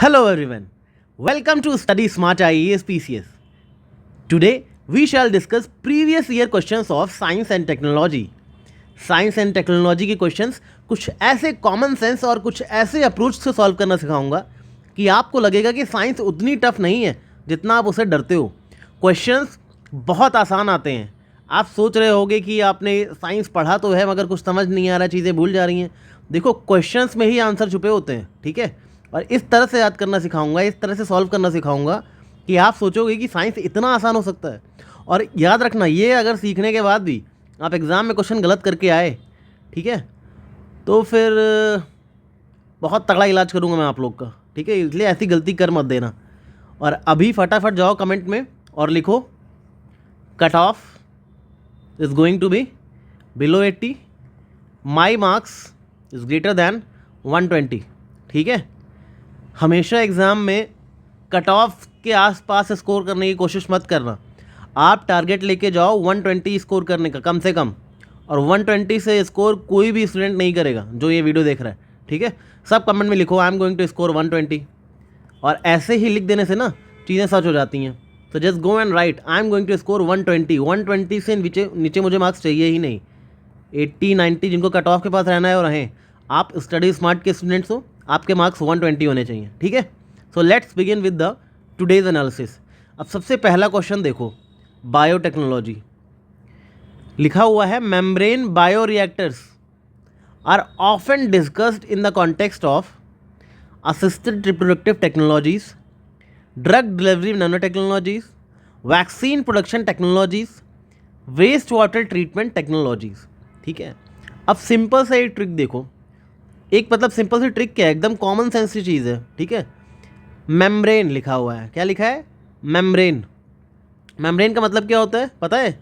Hello everyone, welcome to Study Smart IAS PCS. Today we shall discuss previous year questions of Science and Technology. Science and technology के questions कुछ ऐसे common sense और कुछ ऐसे approach से solve करना सिखाऊंगा कि आपको लगेगा कि साइंस उतनी टफ नहीं है जितना आप उसे डरते हो। क्वेश्चंस बहुत आसान आते हैं। आप सोच रहे होगे कि आपने साइंस पढ़ा तो है मगर कुछ समझ नहीं आ रहा, चीज़ें भूल जा रही हैं। देखो, क्वेश्चंस में ही आंसर छुपे होते हैं, ठीक है। और इस तरह से याद करना सिखाऊंगा, इस तरह से सॉल्व करना सिखाऊंगा कि आप सोचोगे कि साइंस इतना आसान हो सकता है। और याद रखना, ये अगर सीखने के बाद भी आप एग्ज़ाम में क्वेश्चन गलत करके आए, ठीक है, तो फिर बहुत तगड़ा इलाज करूँगा मैं आप लोग का, ठीक है। इसलिए ऐसी गलती कर मत देना। और अभी फटाफट जाओ कमेंट में और लिखो cut off is going to be below 80, my marks is greater than 120, ठीक है। हमेशा एग्ज़ाम में कट ऑफ के आसपास स्कोर करने की कोशिश मत करना। आप टारगेट लेके जाओ 120 स्कोर करने का कम से कम, और 120 से स्कोर कोई भी स्टूडेंट नहीं करेगा जो ये वीडियो देख रहा है, ठीक है। सब कमेंट में लिखो I am going to score 120, और ऐसे ही लिख देने से ना चीज़ें सच हो जाती हैं। तो just go and write I am going to score 120। 120 से नीचे मुझे मार्क्स चाहिए ही नहीं। 80 90 जिनको कट ऑफ के पास रहना है और रहें, आप स्टडी स्मार्ट के स्टूडेंट्स हो, आपके मार्क्स 120 होने चाहिए, ठीक है। So let's begin with the today's analysis. अब सबसे पहला क्वेश्चन देखो, बायोटेक्नोलॉजी लिखा हुआ है, membrane bioreactors are often discussed in the context of assisted reproductive technologies, drug delivery nano technologies, vaccine production technologies, waste water treatment technologies, ठीक है। अब सिंपल सा एक ट्रिक देखो, एक मतलब सिंपल सी ट्रिक क्या है, एकदम कॉमन सेंस की चीज़ है, ठीक है। मेम्ब्रेन लिखा हुआ है, क्या लिखा है, मेम्ब्रेन। मेम्ब्रेन का मतलब क्या होता है पता है?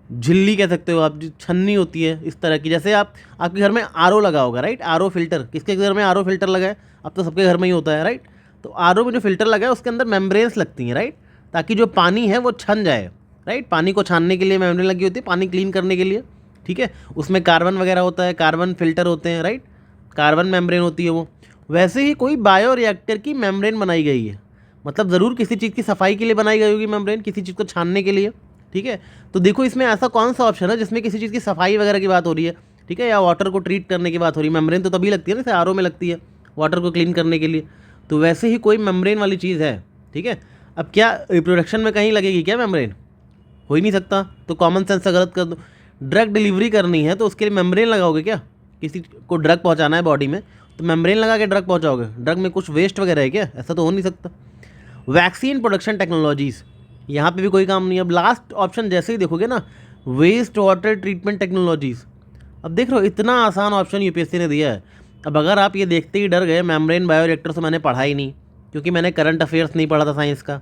झिल्ली कह सकते हो आप, जो छन्नी होती है इस तरह की। जैसे आपके घर में आरओ लगा होगा, राइट। आरओ फिल्टर, किसके घर में आरओ फिल्टर लगा है? अब तो सबके घर में ही होता है, राइट। तो आरओ में जो फिल्टर लगा है उसके अंदर मेम्ब्रेन्स लगती हैं, राइट, ताकि जो पानी है वो छन जाए, राइट। पानी को छानने के लिए मेम्ब्रेन लगी होती है, पानी क्लीन करने के लिए, ठीक है। उसमें कार्बन वगैरह होता है, कार्बन फिल्टर होते हैं, राइट, कार्बन मेम्ब्रेन होती है वो। वैसे ही कोई बायो रिएक्टर की मेम्ब्रेन बनाई गई है, मतलब ज़रूर किसी चीज़ की सफाई के लिए बनाई गई होगी मेम्ब्रेन, किसी चीज़ को छानने के लिए, ठीक है। तो देखो, इसमें ऐसा कौन सा ऑप्शन है जिसमें किसी चीज़ की सफाई वगैरह की बात हो रही है, ठीक है, या वाटर को ट्रीट करने की बात हो रही है। मेम्ब्रेन तो तभी लगती है ना, जैसे आरओ में लगती है वाटर को क्लीन करने के लिए। तो वैसे ही कोई मेम्ब्रेन वाली चीज़ है, ठीक है। अब क्या रिप्रोडक्शन में कहीं लगेगी क्या मेम्ब्रेन? हो ही नहीं सकता। तो कॉमन सेंस से गलत कर दो। ड्रग डिलीवरी करनी है तो उसके लिए मेम्ब्रेन लगाओगे क्या? किसी को ड्रग पहुंचाना है बॉडी में तो मेम्ब्रेन लगा के ड्रग पहुंचाओगे? ड्रग में कुछ वेस्ट वगैरह है क्या? ऐसा तो हो नहीं सकता। वैक्सीन प्रोडक्शन टेक्नोलॉजीज़, यहाँ पे भी कोई काम नहीं है। अब लास्ट ऑप्शन जैसे ही देखोगे ना, वेस्ट वाटर ट्रीटमेंट टेक्नोलॉजीज़। अब देख रहे हो, इतना आसान ऑप्शन यूपीएससी ने दिया है। अब अगर आप ये देखते ही डर गए मेम्ब्रेन बायोरिएक्टर से मैंने पढ़ा ही नहीं, क्योंकि मैंने करंट अफेयर्स नहीं पढ़ा था साइंस का,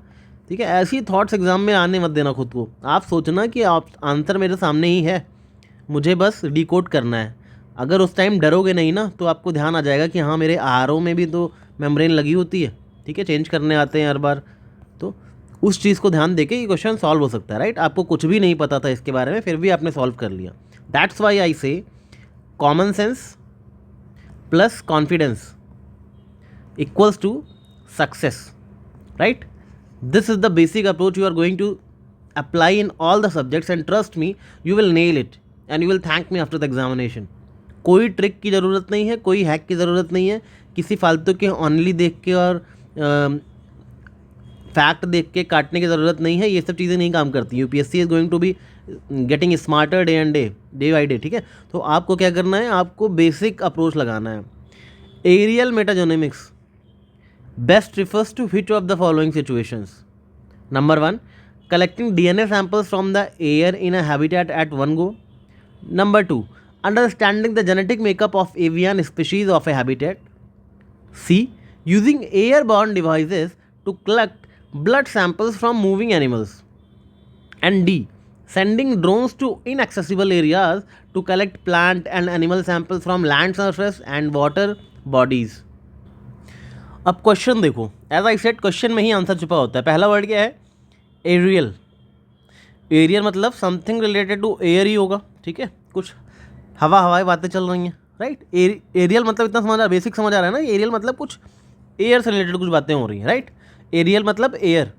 ठीक है, ऐसी थॉट्स एग्जाम में आने मत देना खुद को। आप सोचना कि आप आंसर मेरे सामने ही है, मुझे बस डिकोड करना है। अगर उस टाइम डरोगे नहीं ना तो आपको ध्यान आ जाएगा कि हाँ, मेरे आरओ में भी तो मेम्ब्रेन लगी होती है, ठीक है, चेंज करने आते हैं हर बार। तो उस चीज़ को ध्यान देके ये क्वेश्चन सॉल्व हो सकता है, राइट। आपको कुछ भी नहीं पता था इसके बारे में, फिर भी आपने सॉल्व कर लिया। That's why I say common sense plus confidence equals to success, right. This is the basic approach you are going to apply in all the subjects, and trust me, you will nail it and you will thank me after the examination. कोई trick की ज़रूरत नहीं है, कोई hack की ज़रूरत नहीं है, किसी फालतू के ऑनली देख के और फैक्ट देख के काटने की ज़रूरत नहीं है। ये सब चीज़ें नहीं काम करती। UPSC is going to be getting smarter day and day by day, ठीक है। तो आपको क्या करना है, आपको बेसिक अप्रोच लगाना है। Aerial metagenomics best refers to which of the following situations? Number 1, collecting DNA samples from the air in a habitat at one go. Number 2, understanding the genetic makeup of avian species of a habitat. C, using airborne devices to collect blood samples from moving animals. And D, sending drones to inaccessible areas to collect plant and animal samples from land surface and water bodies. अब question देखो, as I said question में ही answer छुपा होता है। पहला word क्या है, aerial. Aerial मतलब समथिंग रिलेटेड टू एयर ही होगा, ठीक है, कुछ हवाई बातें चल रही हैं, राइट। एरियल मतलब इतना समझ आ रहा है, बेसिक समझ आ रहा है ना। एरियल मतलब कुछ एयर से रिलेटेड कुछ बातें हो रही हैं, राइट। एरियल मतलब एयर।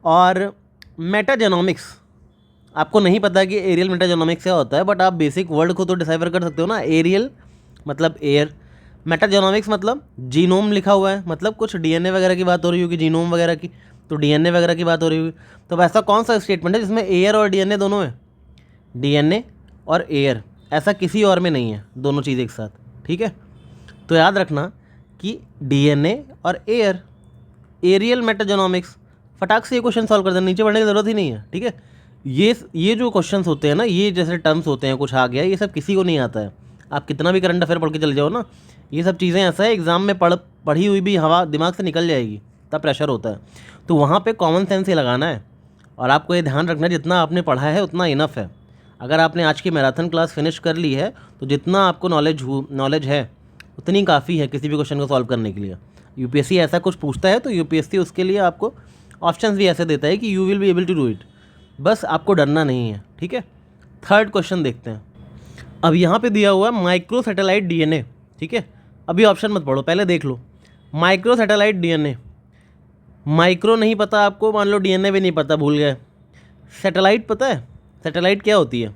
और मेटाजेनोमिक्स, आपको नहीं पता कि एरियल मेटाजेनोमिक्स क्या होता है, बट आप बेसिक वर्ड को तो डिसाइफर कर सकते हो ना। एरियल मतलब एयर, मेटाजेनोमिक्स मतलब जीनोम लिखा हुआ है, मतलब कुछ डीएनए वगैरह की बात हो रही होगी, जीनोम वगैरह की, तो डीएनए वगैरह की बात हो रही होगी। तो ऐसा कौन सा स्टेटमेंट है जिसमें एयर और डीएनए दोनों है? डीएनए और एयर, ऐसा किसी और में नहीं है, दोनों चीज़ एक साथ, ठीक है। तो याद रखना कि डीएनए और एयर, एरियल मेटाजेनोमिक्स, फटाक से ये क्वेश्चन सॉल्व कर देना, नीचे बढ़ने की ज़रूरत ही नहीं है, ठीक है। ये जो क्वेश्चंस होते हैं ना, ये जैसे टर्म्स होते हैं, कुछ आ गया, ये सब किसी को नहीं आता है। आप कितना भी करंट अफेयर पढ़ के चले जाओ ना, ये सब चीज़ें ऐसा है एग्जाम में पढ़ी हुई भी हवा दिमाग से निकल जाएगी, तब प्रेशर होता है। तो वहाँ पे कॉमन सेंस ही लगाना है, और आपको ये ध्यान रखना है जितना आपने पढ़ा है उतना इनफ है। अगर आपने आज की मैराथन क्लास फिनिश कर ली है तो जितना आपको नॉलेज है उतनी काफ़ी है किसी भी क्वेश्चन को सॉल्व करने के लिए। यूपीएससी ऐसा कुछ पूछता है तो यूपीएससी उसके लिए आपको ऑप्शंस भी ऐसे देता है कि you will be able to do it, बस आपको डरना नहीं है, ठीक है। थर्ड क्वेश्चन देखते हैं। अब यहाँ पे दिया हुआ है माइक्रो सैटेलाइट डीएनए, ठीक है। अभी ऑप्शन मत पढ़ो, पहले देख लो। माइक्रो सैटेलाइट डीएनए, माइक्रो नहीं पता आपको, मान लो डीएनए भी नहीं पता, भूल गए। सैटेलाइट पता है? सैटेलाइट क्या होती है?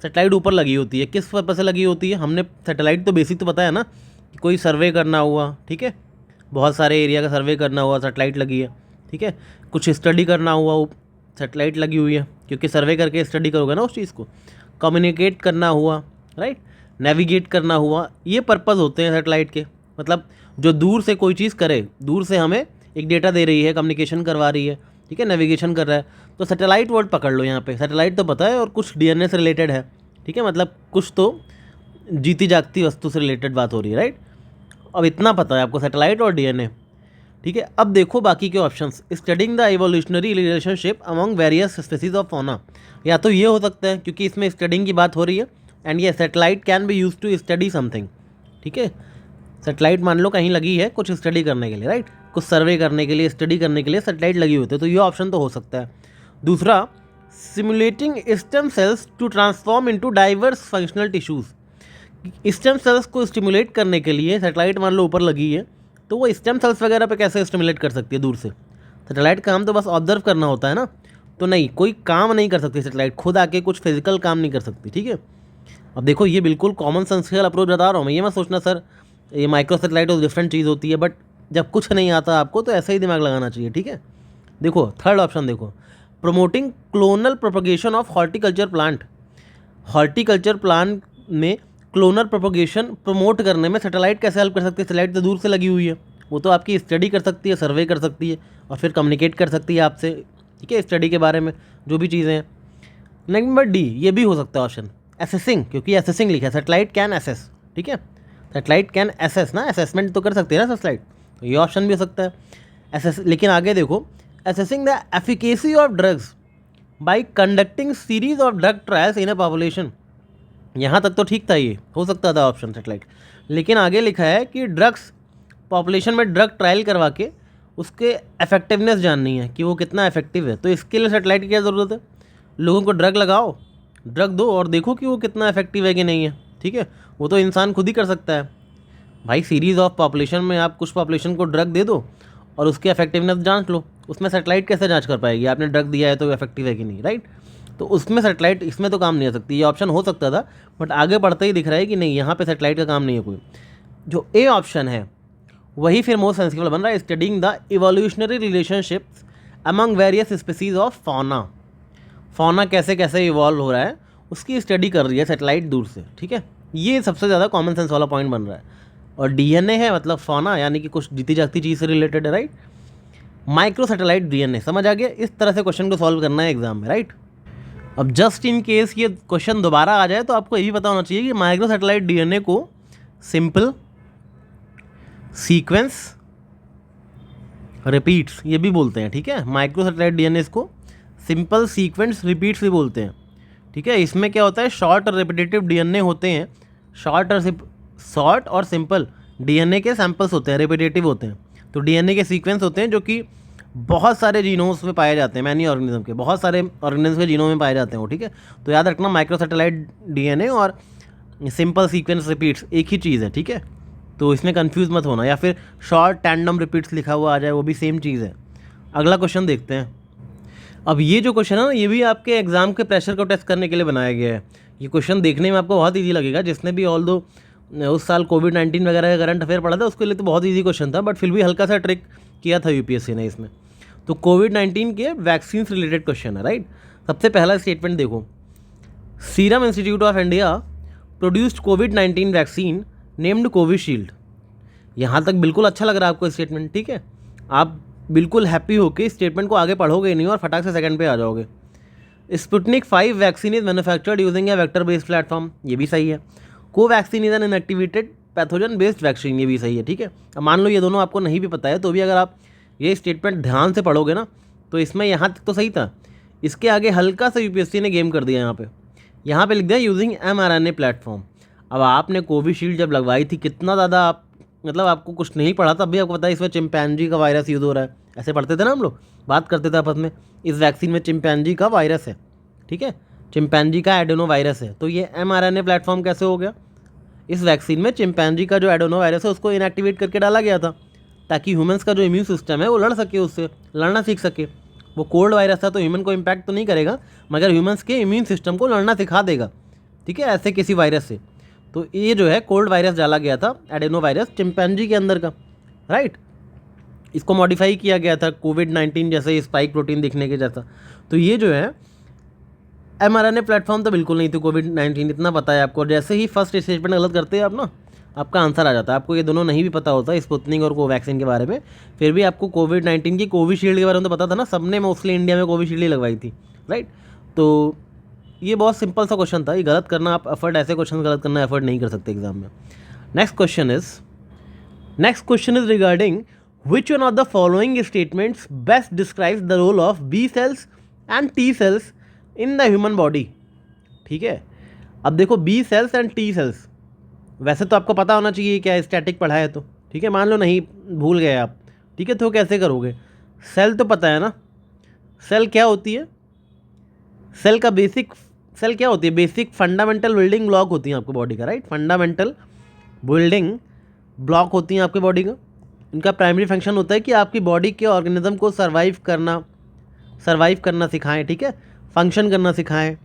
सैटेलाइट ऊपर लगी होती है, किस पर्पज़ से लगी होती है? हमने सैटेलाइट तो बेसिक तो पता है ना, कि कोई सर्वे करना हुआ, ठीक है, बहुत सारे एरिया का सर्वे करना हुआ, सैटेलाइट लगी है, ठीक है। कुछ स्टडी करना हुआ, सैटेलाइट लगी हुई है, क्योंकि सर्वे करके स्टडी करोगे ना उस चीज़ को। कम्युनिकेट करना हुआ, राइट, नेविगेट करना हुआ, ये पर्पज़ होते हैं सैटेलाइट के। मतलब जो दूर से कोई चीज़ करे, दूर से हमें एक डेटा दे रही है, कम्युनिकेशन करवा रही है, ठीक है, नेविगेशन कर रहा है, तो सैटेलाइट वर्ड पकड़ लो यहाँ पे। सैटेलाइट तो पता है, और कुछ डीएनए से रिलेटेड है, ठीक है, मतलब कुछ तो जीती जागती वस्तु से रिलेटेड बात हो रही है, राइट। अब इतना पता है आपको, सैटेलाइट और डीएनए, ठीक है। अब देखो बाकी के options. Studying the evolutionary relationship among various species of fauna, या तो ये हो सकता है क्योंकि इसमें स्टडिंग की बात हो रही है, एंड ये satellite can be use to study something, ठीक है। सैटेलाइट मान लो कहीं लगी है कुछ स्टडी करने के लिए, राइट, कुछ सर्वे करने के लिए, स्टडी करने के लिए सैटेलाइट लगी होती है, तो ये ऑप्शन तो हो सकता है। दूसरा, simulating stem cells to transform into diverse functional tissues, stem cells को स्टिमुलेट करने के लिए सैटेलाइट मान लो ऊपर लगी है, तो वो स्टेम सेल्स वगैरह पे कैसे स्टिमुलेट कर सकती है दूर से? सैटेलाइट का काम तो बस ऑब्जर्व करना होता है ना, तो नहीं, कोई काम नहीं कर सकती सैटेलाइट, खुद आके कुछ फिजिकल काम नहीं कर सकती, ठीक है। अब देखो ये बिल्कुल कॉमन सेंसिकल अप्रोच बता रहा हूँ मैं, ये मत सोचना सर ये माइक्रो सैटेलाइट और डिफरेंट चीज़ होती है, बट जब कुछ नहीं आता आपको तो ऐसा ही दिमाग लगाना चाहिए, ठीक है। देखो थर्ड ऑप्शन देखो, promoting clonal propagation of horticulture plant, horticulture plant में क्लोनल प्रोपगेशन प्रमोट करने में सैटेलाइट कैसे हेल्प कर सकती है? सैटेलाइट तो दूर से लगी हुई है, वो तो आपकी स्टडी कर सकती है, सर्वे कर सकती है, और फिर कम्युनिकेट कर सकती है आपसे, ठीक है, स्टडी के बारे में जो भी चीज़ें हैं। नंबर डी, ये भी हो सकता है ऑप्शन, एसेसिंग, क्योंकि एसेसिंग लिखा है, सैटेलाइट कैन एसेस, ठीक है, सैटेलाइट कैन एसेस ना, असेसमेंट तो कर सकती है ना सैटेलाइट, तो ये ऑप्शन भी हो सकता है एसेस। लेकिन आगे देखो, assessing the efficacy of drugs by conducting series of drug trials in a population, यहाँ तक तो ठीक था, ये हो सकता था ऑप्शन सैटेलाइट। लेकिन आगे लिखा है कि ड्रग्स, पॉपुलेशन में ड्रग ट्रायल करवा के उसके इफेक्टिवनेस जाननी है कि वो कितना इफेक्टिव है, तो इसके लिए सैटेलाइट की क्या ज़रूरत है? लोगों को ड्रग लगाओ, ड्रग दो और देखो कि वो कितना इफेक्टिव है कि नहीं है, ठीक है, वो तो इंसान खुद ही कर सकता है भाई। सीरीज़ ऑफ पॉपुलेशन में आप कुछ पॉपुलेशन को ड्रग दे दो और उसकी इफेक्टिवनेस जांच लो, उसमें सैटेलाइट कैसे जांच कर पाएगी? आपने ड्रग दिया है तो इफेक्टिव है कि नहीं, राइट। तो उसमें सैटेलाइट, इसमें तो काम नहीं आ सकती, ये ऑप्शन हो सकता था, बट आगे बढ़ते ही दिख रहा है कि नहीं, यहाँ पे सैटेलाइट का काम नहीं है कोई। जो ए ऑप्शन है वही फिर मोस्ट सेंसिबल बन रहा है, studying the evolutionary relationships among various species of fauna, fauna कैसे कैसे इवॉल्व हो रहा है उसकी स्टडी कर रही है सैटेलाइट दूर से, ठीक है। ये सबसे ज़्यादा कॉमन सेंस वाला पॉइंट बन रहा है, और डीएनए है मतलब फौना, यानी कि कुछ जीती जागती चीज़ से रिलेटेड है, राइट। माइक्रो सैटेलाइट डीएनए, समझ आ गया? इस तरह से क्वेश्चन को सॉल्व करना है एग्जाम में, राइट। अब जस्ट इन केस ये क्वेश्चन दोबारा आ जाए तो आपको ये भी पता होना चाहिए कि माइक्रो सैटेलाइट डीएनए को सिंपल सीक्वेंस रिपीट्स ये भी बोलते हैं, ठीक है। माइक्रो सैटेलाइट डीएनए को सिंपल सीक्वेंस रिपीट्स भी बोलते हैं, ठीक है। इसमें क्या होता है, शॉर्ट और रिपीटेटिव डीएनए होते हैं, शॉर्ट और सिंपल डीएनए के सैंपल्स होते हैं, रिपीटेटिव होते हैं, तो डीएनए के सीक्वेंस होते हैं जो कि बहुत सारे जीनोम्स में पाए जाते हैं, मैनी ऑर्गेनिज्म के, बहुत सारे ऑर्गेनिज्म के जीनोम में पाए जाते हैं वो, ठीक है। तो याद रखना माइक्रो सैटेलाइट डीएनए और सिंपल सीक्वेंस रिपीट्स एक ही चीज़ है, ठीक है। तो इसमें कंफ्यूज मत होना, या फिर शॉर्ट टैंडम रिपीट्स लिखा हुआ आ जाए वो भी सेम चीज़ है। अगला क्वेश्चन देखते हैं। अब ये जो क्वेश्चन है ना, ये भी आपके एग्जाम के प्रेशर को टेस्ट करने के लिए बनाया गया है। ये क्वेश्चन देखने में आपको बहुत ईजी लगेगा, जिसने भी ऑल दो उस साल कोविड-19 वगैरह का करंट अफेयर पढ़ा था उसके लिए तो बहुत ईजी क्वेश्चन था, बट फिर भी हल्का सा ट्रिक किया था यूपीएससी ने इसमें। तो कोविड-19 के वैक्सीन से रिलेटेड क्वेश्चन है, राइट। सबसे पहला स्टेटमेंट देखो, serum institute of India produced covid vaccine named Covishield. यहाँ तक बिल्कुल अच्छा लग रहा है आपको स्टेटमेंट, ठीक है। आप बिल्कुल हैप्पी होकर इस स्टेटमेंट को आगे पढ़ोगे नहीं और फटाक से सेकंड पे आ जाओगे। Sputnik 5 vaccine is manufactured using A vector based platform, ये भी सही है। Covaxin is an inactivated pathogen based vaccine, ये भी सही है, ठीक है। अब मान लो ये दोनों आपको नहीं भी पता है, तो भी अगर आप ये स्टेटमेंट ध्यान से पढ़ोगे ना, तो इसमें यहाँ तक तो सही था। इसके आगे हल्का सा यूपीएससी ने गेम कर दिया यहाँ पे लिख दिया यूजिंग mRNA प्लेटफॉर्म। अब आपने कोविशील्ड जब लगवाई थी, कितना ज़्यादा आप मतलब आपको कुछ नहीं पढ़ा, तब भी आपको पता है इसमें चिंपैंजी का वायरस यूज़ हो रहा है। ऐसे पढ़ते थे ना हम लोग, बात करते थे आपस में, इस वैक्सीन में चिंपैंजी का वायरस है, ठीक है, चिंपैंजी का एडेनो वायरस है। तो ये mRNA प्लेटफॉर्म कैसे हो गया? इस वैक्सीन में चिंपैंजी का जो एडेनो वायरस है उसको इनएक्टिवेट करके डाला गया था, ताकि ह्यूमंस का जो इम्यून सिस्टम है वो लड़ सके, उससे लड़ना सीख सके। वो कोल्ड वायरस था तो ह्यूमन को इम्पैक्ट तो नहीं करेगा, मगर ह्यूमंस के इम्यून सिस्टम को लड़ना सिखा देगा, ठीक है, ऐसे किसी वायरस से। तो ये जो है कोल्ड वायरस डाला गया था, एडेनो वायरस चिंपैंजी के अंदर का, राइट। इसको मॉडिफाई किया गया था कोविड-19 जैसे स्पाइक प्रोटीन दिखने के जैसा। तो ये जो है mRNA प्लेटफॉर्म तो बिल्कुल नहीं थी कोविड-19, इतना पता है आपको। जैसे ही फर्स्ट स्टेटमेंट गलत करते हैं आप ना, आपका आंसर आ जाता है। आपको ये दोनों नहीं भी पता होता स्पुतनिक और कोवैक्सीन के बारे में, फिर भी आपको कोविड-19 की कोविशील्ड के बारे में तो पता था ना, सबने मोस्टली इंडिया में कोविशील्ड ही लगवाई थी, राइट। तो ये बहुत सिंपल सा क्वेश्चन था, ये गलत करना आप एफर्ट, ऐसे क्वेश्चन गलत करना एफर्ट नहीं कर सकते एग्जाम में। Next question is regarding which one of the following statements best describes the role of B cells and T cells in the human body, ठीक है। अब देखो B cells and T cells, वैसे तो आपको पता होना चाहिए क्या स्टैटिक पढ़ा है तो, ठीक है। मान लो नहीं, भूल गए आप, ठीक है, तो कैसे करोगे? सेल तो पता है ना, सेल क्या होती है, सेल क्या होती है? बेसिक फंडामेंटल बिल्डिंग ब्लॉक होती हैं आपको बॉडी का, राइट। फंडामेंटल बिल्डिंग ब्लॉक होती हैं आपके बॉडी का। इनका प्राइमरी फंक्शन होता है कि आपकी बॉडी के ऑर्गेनिज्म को सर्वाइव करना सिखाएं, ठीक है, फंक्शन करना सिखाएं।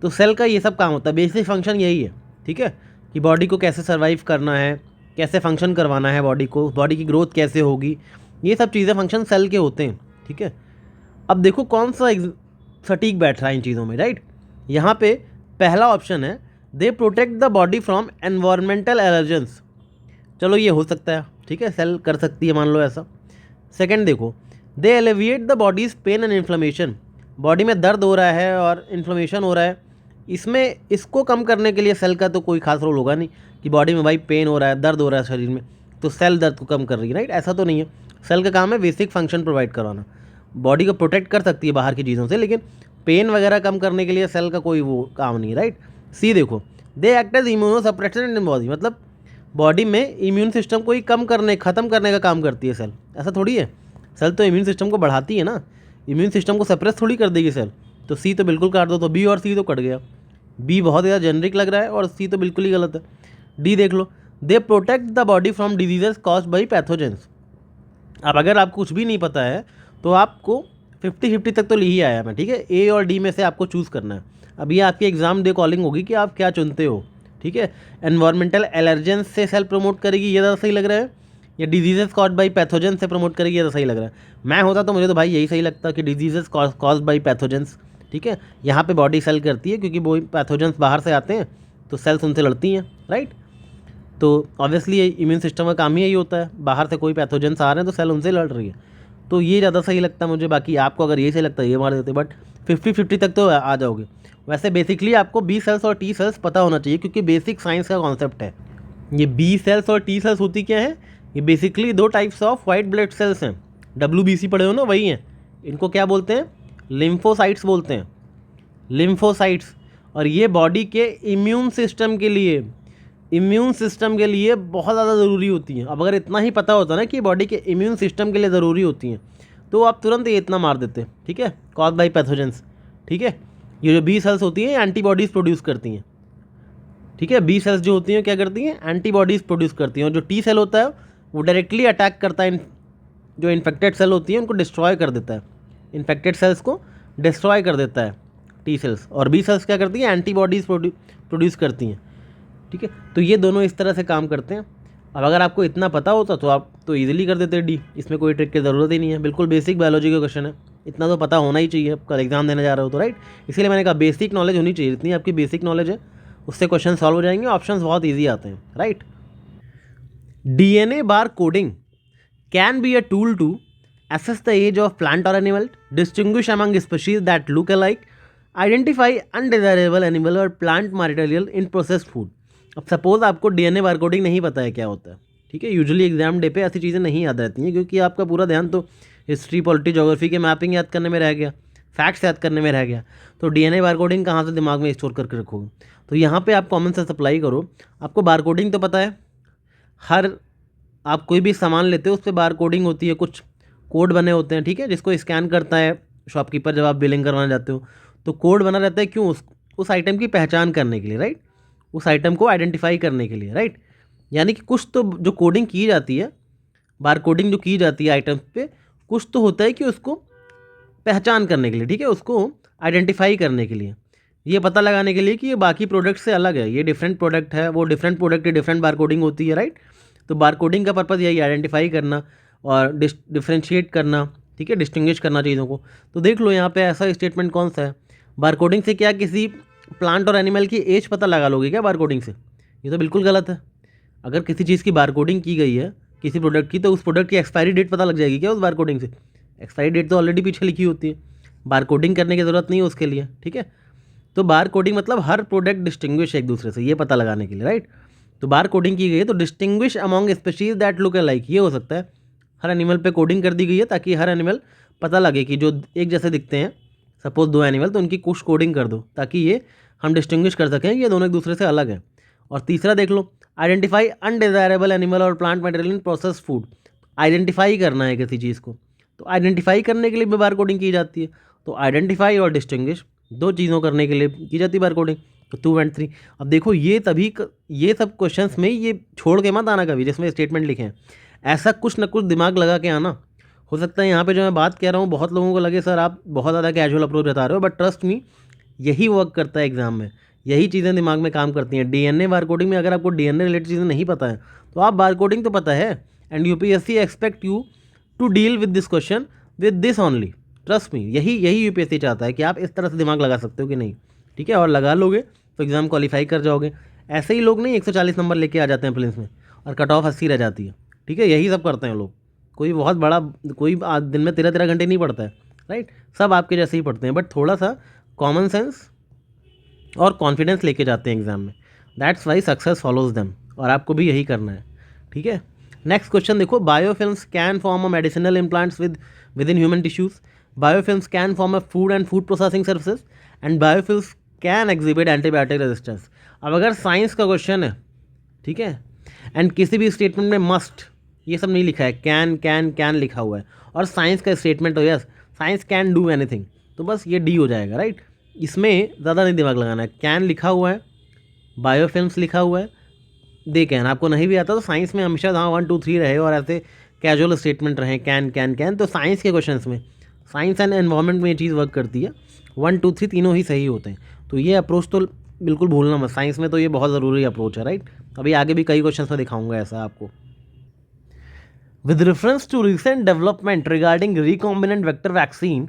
तो सेल का ये सब काम होता है, बेसिक फंक्शन यही है, ठीक है, कि बॉडी को कैसे सर्वाइव करना है, कैसे फंक्शन करवाना है बॉडी को, बॉडी की ग्रोथ कैसे होगी, ये सब चीज़ें फंक्शन सेल के होते हैं, ठीक है। अब देखो कौन सा सटीक बैठ रहा है इन चीज़ों में, राइट। यहाँ पे पहला ऑप्शन है दे protect the body from environmental allergens, चलो ये हो सकता है, ठीक है, सेल कर सकती है, मान लो ऐसा। सेकंड देखो, they alleviate the body's pain and inflammation, body में दर्द हो रहा है और इन्फ्लेमेशन हो रहा है, इसमें इसको कम करने के लिए सेल का तो कोई खास रोल होगा नहीं कि बॉडी में भाई पेन हो रहा है, दर्द हो रहा है शरीर में, तो सेल दर्द को कम कर रही है, राइट, ऐसा तो नहीं है। सेल का काम है बेसिक फंक्शन प्रोवाइड करवाना, बॉडी को प्रोटेक्ट कर सकती है बाहर की चीज़ों से, लेकिन पेन वगैरह कम करने के लिए सेल का कोई वो काम नहीं है, राइट। सी देखो, they act as immunosuppressant in body, मतलब बॉडी में इम्यून सिस्टम को ही ख़त्म करने का काम करती है सेल, ऐसा थोड़ी है। सेल तो इम्यून सिस्टम को बढ़ाती है ना, इम्यून सिस्टम को सप्रेस थोड़ी कर देगी सेल। तो सी तो बिल्कुल काट दो, तो बी और सी तो कट गया। बी बहुत ज़्यादा जेनरिक लग रहा है और सी तो बिल्कुल ही गलत है। डी देख लो, they protect the body from diseases caused by pathogens. अब अगर आपको कुछ भी नहीं पता है तो आपको 50-50 तक तो ले ही आया मैं, ठीक है, ए और डी में से आपको चूज़ करना है। अब ये आपकी एग्जाम डे कॉलिंग होगी कि आप क्या चुनते हो, ठीक है। एनवायरमेंटल एलर्जेंस से सेल प्रमोट करेगी, ये ज़्यादा सही लग रहा है, या डिजीजेस कॉज्ड बाई पैथोजेंस से प्रमोट करेगी, ये ज़्यादा सही लग रहा है। मैं होता तो मुझे तो भाई यही सही लगता कि डिजीजेस कॉज्ड बाई पैथोजेंस, ठीक है। यहाँ पे बॉडी सेल करती है क्योंकि वो पैथोजेंस बाहर से आते हैं तो सेल्स उनसे लड़ती हैं, राइट। तो ऑब्वियसली इम्यून सिस्टम का काम ही यही होता है, बाहर से कोई पैथोजेंस आ रहे हैं तो सेल उनसे लड़ रही है, तो ये ज़्यादा सही लगता है मुझे। बाकी आपको अगर ये सही लगता है ये मार देते, बट 50-50 तक तो आ जाओगे। वैसे बेसिकली आपको बी सेल्स और टी सेल्स पता होना चाहिए क्योंकि बेसिक साइंस का कॉन्सेप्ट है। ये बी सेल्स और टी सेल्स होती क्या है? ये basically 2 types of white blood cells हैं, WBC पढ़े हो ना, वही हैं। इनको क्या बोलते हैं? लिम्फोसाइट्स बोलते हैं, लिम्फोसाइट्स। और ये बॉडी के इम्यून सिस्टम के लिए बहुत ज़्यादा ज़रूरी होती हैं। अब अगर इतना ही पता होता ना कि बॉडी के इम्यून सिस्टम के लिए ज़रूरी होती हैं तो आप तुरंत ये इतना मार देते, ठीक है, कॉज बाई पैथोजेंस, ठीक है। ये जो बी सेल्स होती हैं एंटीबॉडीज़ प्रोड्यूस करती हैं, ठीक है। बी सेल्स जो होती हैं क्या करती हैं, एंटीबॉडीज़ प्रोड्यूस करती हैं, और जो टी सेल होता है वो डायरेक्टली अटैक करता है जो इन्फेक्टेड सेल होती हैं उनको डिस्ट्रॉय कर देता है, इन्फेक्टेड सेल्स को डिस्ट्रॉय कर देता है टी सेल्स। और बी सेल्स क्या करती हैं, एंटीबॉडीज़ प्रोड्यूस करती हैं। ठीक है, तो ये दोनों इस तरह से काम करते हैं। अब अगर आपको इतना पता होता तो आप तो ईजिली कर देते डी, इसमें कोई ट्रिक की ज़रूरत ही नहीं है, बिल्कुल बेसिक बायोलॉजी का क्वेश्चन है, इतना तो पता होना ही चाहिए, आप कल एग्जाम देने जा रहे हो तो, राइट। इसीलिए मैंने कहा बेसिक नॉलेज होनी चाहिए, इतनी आपकी बेसिक नॉलेज है उससे क्वेश्चन सॉल्व हो जाएंगे, ऑप्शंस बहुत ईजी आते हैं, right. DNA bar coding can be a tool to assess the age of plant or animal, distinguish among species that look alike, identify undesirable animal or plant material in processed food। अब suppose आपको DNA barcoding नहीं पता है क्या होता है, ठीक है, यूजुअली एग्जाम डे पे ऐसी चीज़ें नहीं याद रहती हैं क्योंकि आपका पूरा ध्यान तो हिस्ट्री, पॉलिटी, ज्योग्राफी के मैपिंग याद करने में रह गया, फैक्ट्स याद करने में रह गया, तो डीएनए बारकोडिंग कहाँ से दिमाग में स्टोर करके रखोगे। तो यहाँ पे आप कॉमन सेंस अप्लाई करो, आपको बारकोडिंग तो पता है, हर आप कोई भी सामान लेते हो उस पर बार कोडिंग होती है, कुछ कोड बने होते हैं, ठीक है, जिसको स्कैन करता है शॉपकीपर जब आप बिलिंग करवाने जाते हो, तो कोड बना रहता है, क्यों, उस आइटम की पहचान करने के लिए, राइट, उस आइटम को आइडेंटिफाई करने के लिए, राइट। यानी कि कुछ तो जो कोडिंग की जाती है, बार कोडिंग जो की जाती है आइटम्स पे, कुछ तो होता है कि उसको पहचान करने के लिए, ठीक है, उसको आइडेंटिफाई करने के लिए, ये पता लगाने के लिए कि ये बाकी प्रोडक्ट से अलग है, ये डिफरेंट प्रोडक्ट है, वो डिफरेंट प्रोडक्ट की डिफरेंट बार कोडिंग होती है, राइट। तो बार कोडिंग का पर्पज़ यही आइडेंटिफाई करना और डिफ्रेंशिएट करना, ठीक है, डिस्टिंग्विश करना चीज़ों को। तो देख लो यहाँ पे ऐसा स्टेटमेंट कौन सा है, बार कोडिंग से क्या किसी प्लांट और एनिमल की एज पता लगा लोगे क्या बार कोडिंग से, ये तो बिल्कुल गलत है। अगर किसी चीज़ की बार कोडिंग की गई है किसी प्रोडक्ट की, तो उस प्रोडक्ट की एक्सपायरी डेट पता लग जाएगी क्या उस बार कोडिंग से, एक्सपायरी डेट तो ऑलरेडी पीछे लिखी होती है, बार कोडिंग करने की ज़रूरत नहीं है उसके लिए, ठीक है। तो बार कोडिंग मतलब हर प्रोडक्ट डिस्टिंग्विश एक दूसरे से, ये पता लगाने के लिए, राइट। तो बार कोडिंग की गई है तो distinguish among species that look alike, ये हो सकता है हर एनिमल पे कोडिंग कर दी गई है ताकि हर एनिमल पता लगे कि जो एक जैसे दिखते हैं, सपोज दो एनिमल, तो उनकी कुछ कोडिंग कर दो ताकि ये हम डिस्टिंग्विश कर सकें ये दोनों एक दूसरे से अलग है। और तीसरा देख लो, आइडेंटिफाई अनडिजायरेबल एनिमल और plant material in process food, identify करना है किसी चीज़ को, तो आइडेंटिफाई करने के लिए भी बार कोडिंग की जाती है। तो आइडेंटिफाई और डिस्टिंग्विश दो चीज़ों करने के लिए की जाती है बार कोडिंग, तो 2 and 3। अब देखो ये ये सब क्वेश्चंस में ये छोड़ के मत आना कभी जिसमें स्टेटमेंट लिखे हैं, ऐसा कुछ ना कुछ दिमाग लगा के आना। हो सकता है यहाँ पे जो मैं बात कह रहा हूँ बहुत लोगों को लगे सर आप बहुत ज़्यादा कैजुअल अप्रोच बता रहे हो, बट ट्रस्ट मी यही वर्क करता है एग्जाम में, यही चीज़ें दिमाग में काम करती हैं। डीएनए बार कोडिंग में अगर आपको डीएनए रिलेटेड चीज़ें नहीं पता है तो आप बार कोडिंग तो पता है, and UPSC expect you to deal with this question with this only, trust me, यही यूपीएससी चाहता है कि आप इस तरह से दिमाग लगा सकते हो कि नहीं, ठीक है, और लगा लोगे तो एग्ज़ाम क्वालिफाई कर जाओगे। ऐसे ही लोग नहीं 140 नंबर लेके आ जाते हैं प्रीलिम्स में और कट ऑफ 80 रह जाती है, ठीक है, यही सब करते हैं लोग, कोई बहुत बड़ा कोई दिन में 13 घंटे नहीं पढ़ता है, राइट, सब आपके जैसे ही पढ़ते हैं, बट थोड़ा सा कॉमन सेंस और कॉन्फिडेंस लेके जाते हैं एग्जाम में, that's why success follows them, और आपको भी यही करना है, ठीक है। नेक्स्ट क्वेश्चन देखो, biofilms can form a medicinal implants with in human tissues, biofilms can form a food and food processing services, and biofilms can exhibit antibiotic resistance. अब अगर साइंस का क्वेश्चन है, ठीक है, एंड किसी भी स्टेटमेंट में मस्ट ये सब नहीं लिखा है, कैन लिखा हुआ है, और साइंस का स्टेटमेंट हो, yes science can do anything, तो बस ये डी हो जाएगा, राइट। इसमें ज़्यादा नहीं दिमाग लगाना है, कैन लिखा हुआ है, बायोफिल्म्स लिखा हुआ है, दे कैन, आपको नहीं भी आता तो साइंस में हमेशा जहाँ 1 2 3 रहे और ऐसे कैजुअल स्टेटमेंट रहे कैन, तो साइंस के क्वेश्चन में, साइंस एंड एनवायरनमेंट में ये चीज़ वर्क करती है, 1 2 3 तीनों ही सही होते हैं। तो ये अप्रोच तो बिल्कुल भूलना मत, साइंस में तो ये बहुत ज़रूरी अप्रोच है, राइट। अभी आगे भी कई क्वेश्चन में दिखाऊंगा ऐसा आपको। With reference to recent development regarding recombinant vector vaccine,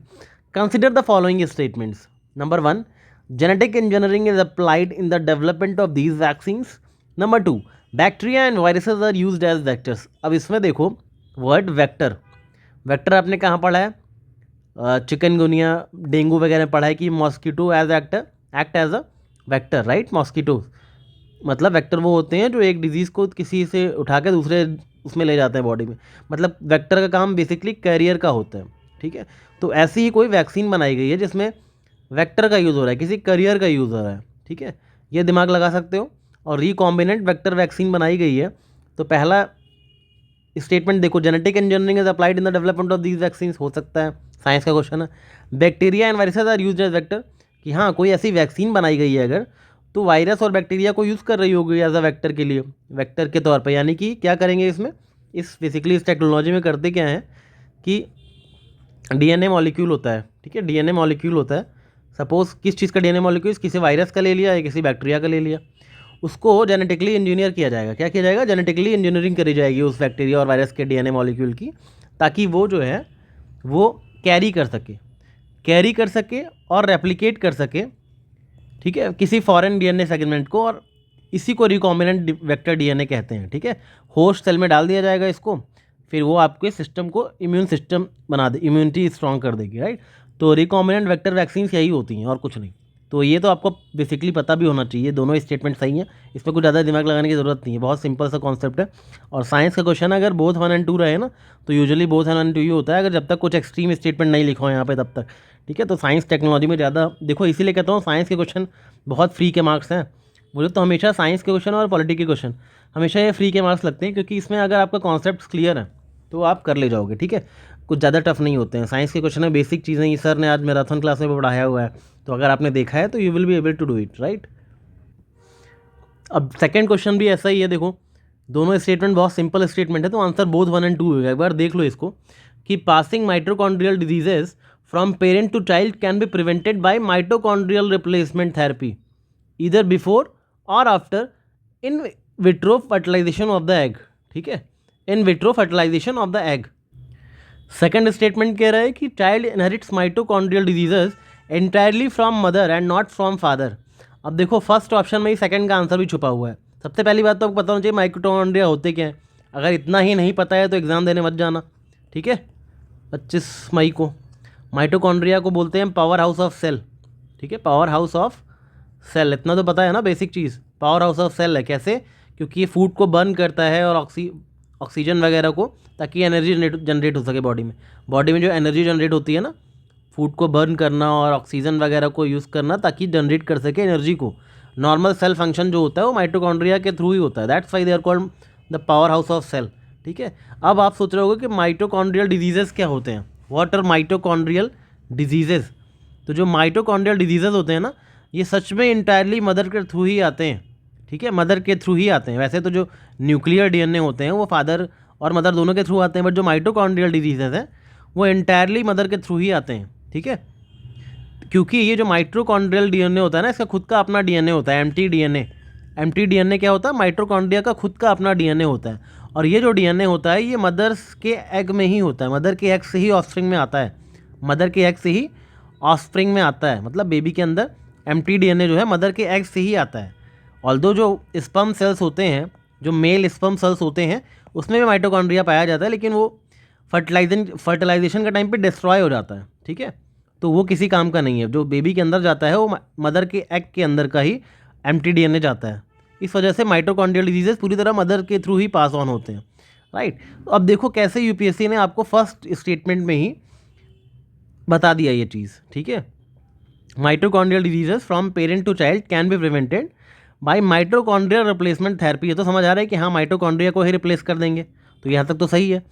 consider the following statements. Number 1, genetic engineering is applied in the development of these vaccines. Number 2, bacteria and viruses are used as vectors. अब इसमें देखो word vector, vector आपने कहाँ पढ़ा है, chikungunya dengue वगैरह पढ़ा है कि mosquito as act as a vector, right. Mosquito मतलब वेक्टर वो होते हैं जो एक डिजीज़ को किसी से उठा के दूसरे उसमें ले जाते हैं बॉडी में, मतलब वेक्टर का काम बेसिकली कैरियर का होता है, ठीक है। तो ऐसी ही कोई वैक्सीन बनाई गई है जिसमें वेक्टर का यूज़ हो रहा है, किसी करियर का यूज़ हो रहा है, ठीक है, ये दिमाग लगा सकते हो। और रिकॉम्बिनेंट वेक्टर वैक्सीन बनाई गई है, तो पहला स्टेटमेंट देखो, genetic engineering is applied in the development of these vaccine, हो सकता है साइंस का क्वेश्चन है। Bacteria and viruses are used as vector, कि हाँ कोई ऐसी वैक्सीन बनाई गई है अगर तो वायरस और बैक्टीरिया को यूज़ कर रही होगी एज अ वेक्टर के लिए, वेक्टर के तौर पर। यानी कि क्या करेंगे इसमें, इस बेसिकली इस टेक्नोलॉजी में करते क्या है कि डीएनए मॉलिक्यूल होता है, ठीक है, डीएनए मॉलिक्यूल होता है। सपोज किस चीज़ का डीएनए मॉलिक्यूल, किसी वायरस का ले लिया या किसी बैक्टीरिया का ले लिया, उसको जेनेटिकली इंजीनियर किया जाएगा। क्या किया जाएगा, जेनेटिकली इंजीनियरिंग करी जाएगी उस बैक्टीरिया और वायरस के डीएनए मॉलिक्यूल की, ताकि वो जो है वो कैरी कर सके और रेप्लिकेट कर सके, ठीक है, किसी फॉरेन डीएनए सेगमेंट को, और इसी को रिकॉम्बिनेंट वेक्टर डीएनए कहते हैं, ठीक है। होस्ट सेल में डाल दिया जाएगा इसको, फिर वो आपके सिस्टम को इम्यून सिस्टम बना दे, इम्यूनिटी स्ट्रॉन्ग कर देगी, राइट। तो रिकॉम्बिनेंट वेक्टर वैक्सीन यही होती हैं और कुछ नहीं। तो ये तो आपको बेसिकली पता भी होना चाहिए, दोनों स्टेटमेंट सही हैं, इसमें कुछ ज़्यादा दिमाग लगाने की ज़रूरत नहीं है, बहुत सिंपल सा कॉन्सेप्ट है। और साइंस का क्वेश्चन अगर बोथ 1 और 2 रहे ना, तो यूजुअली बोथ 1 और 2 ही होता है, अगर जब तक कुछ एक्सट्रीम स्टेटमेंट नहीं लिखा हो यहाँ पे तब तक, ठीक है। तो साइंस टेक्नोलॉजी में ज़्यादा देखो, इसीलिए कहता हूँ साइंस के क्वेश्चन बहुत फ्री के मार्क्स हैं। मुझे तो हमेशा साइंस के क्वेश्चन और पॉलिटी के क्वेश्चन हमेशा ये फ्री के मार्क्स लगते हैं, क्योंकि इसमें अगर आपका कॉन्सेप्ट क्लियर है तो आप कर ले जाओगे, ठीक है। कुछ ज़्यादा टफ नहीं होते हैं साइंस के क्वेश्चन में, बेसिक चीज़ें ही सर ने आज मैराथन क्लास में पढ़ाया हुआ है, तो अगर आपने देखा है तो you will be able to do it, right. अब सेकंड क्वेश्चन भी ऐसा ही है, देखो दोनों स्टेटमेंट बहुत सिंपल स्टेटमेंट है, तो आंसर बोथ 1 और 2 होगा। एक बार देख लो इसको कि passing mitochondrial diseases from parent to child can be prevented by mitochondrial replacement therapy either before और after in vitro fertilisation of the egg, ठीक है, in vitro fertilisation of the egg. Second statement कह रहा है कि child inherits mitochondrial diseases entirely from mother and not from father. अब देखो first option में ही सेकंड का आंसर भी छुपा हुआ है। सबसे पहली बात तो आपको पता होना चाहिए माइटोकॉन्ड्रिया होते क्या हैं। अगर इतना ही नहीं पता है तो एग्ज़ाम देने मत जाना, ठीक है। 25 मई को माइटोकॉन्ड्रिया को बोलते हैं पावर हाउस ऑफ सेल, ठीक है, पावर हाउस ऑफ सेल, इतना तो पता है ना बेसिक चीज़। पावर हाउस ऑफ सेल है कैसे, क्योंकि ये फूड को बर्न करता है और ऑक्सीजन वगैरह को, ताकि एनर्जी जनरेट हो सके बॉडी में जो एनर्जी जनरेट होती है ना, फूड को बर्न करना और ऑक्सीजन वगैरह को यूज़ करना ताकि जनरेट कर सके एनर्जी को। नॉर्मल सेल फंक्शन जो होता है वो माइटोकॉन्ड्रिया के थ्रू ही होता है, that's why they are called the power house of cell, ठीक है। अब आप सोच रहे होगे कि माइटोकॉन्ड्रियल डिजीजेस क्या होते हैं, व्हाट आर माइटोकॉन्ड्रियल डिजीजेस। तो जो माइटोकॉन्ड्रियल डिजीजेस होते हैं ना, ये सच में इंटायरली मदर के थ्रू ही आते हैं, ठीक है, मदर के थ्रू ही आते हैं। वैसे तो जो न्यूक्लियर डीएनए होते हैं वो फादर और मदर दोनों के थ्रू आते हैं, बट जो माइटोकॉन्ड्रियल डिजीजेस हैं वो इंटायरली मदर के थ्रू ही आते हैं, ठीक है। क्योंकि ये जो माइटोकॉन्ड्रियल डीएनए होता है ना, इसका खुद का अपना डीएनए होता है, एम्प्टी डीएनए क्या होता है, माइटोकॉन्ड्रिया का खुद का अपना डीएनए होता है। और ये जो डीएनए होता है ये मदर्स के एग में ही होता है, मदर के एग से ही ऑफस्प्रिंग में आता है, मदर के एग से ही ऑफस्प्रिंग में आता है, मतलब बेबी के अंदर एम्प्टी डीएनए जो है मदर के एग से ही आता है। ऑल्दो जो स्पर्म सेल्स होते हैं, जो मेल स्पर्म सेल्स होते हैं, उसमें भी माइटोकॉन्ड्रिया पाया जाता है, लेकिन वो फर्टिलाइजेशन का टाइम पे डिस्ट्रॉय हो जाता है, ठीक है। तो वो किसी काम का नहीं है, जो बेबी के अंदर जाता है वो मदर के एग के अंदर का ही एम्प्टी डीएनए जाता है। इस वजह से माइटोकॉन्ड्रियल डिजीजेस पूरी तरह मदर के थ्रू ही पास ऑन होते हैं, राइट। तो अब देखो कैसे यूपीएससी ने आपको फर्स्ट स्टेटमेंट में ही बता दिया ये चीज़, ठीक है। Mitochondrial diseases from parent to child can be prevented by mitochondrial replacement therapy. ये तो समझ आ रहा है कि हाँ माइटोकॉन्ड्रिया को ही रिप्लेस कर देंगे, तो यहाँ तक तो सही है।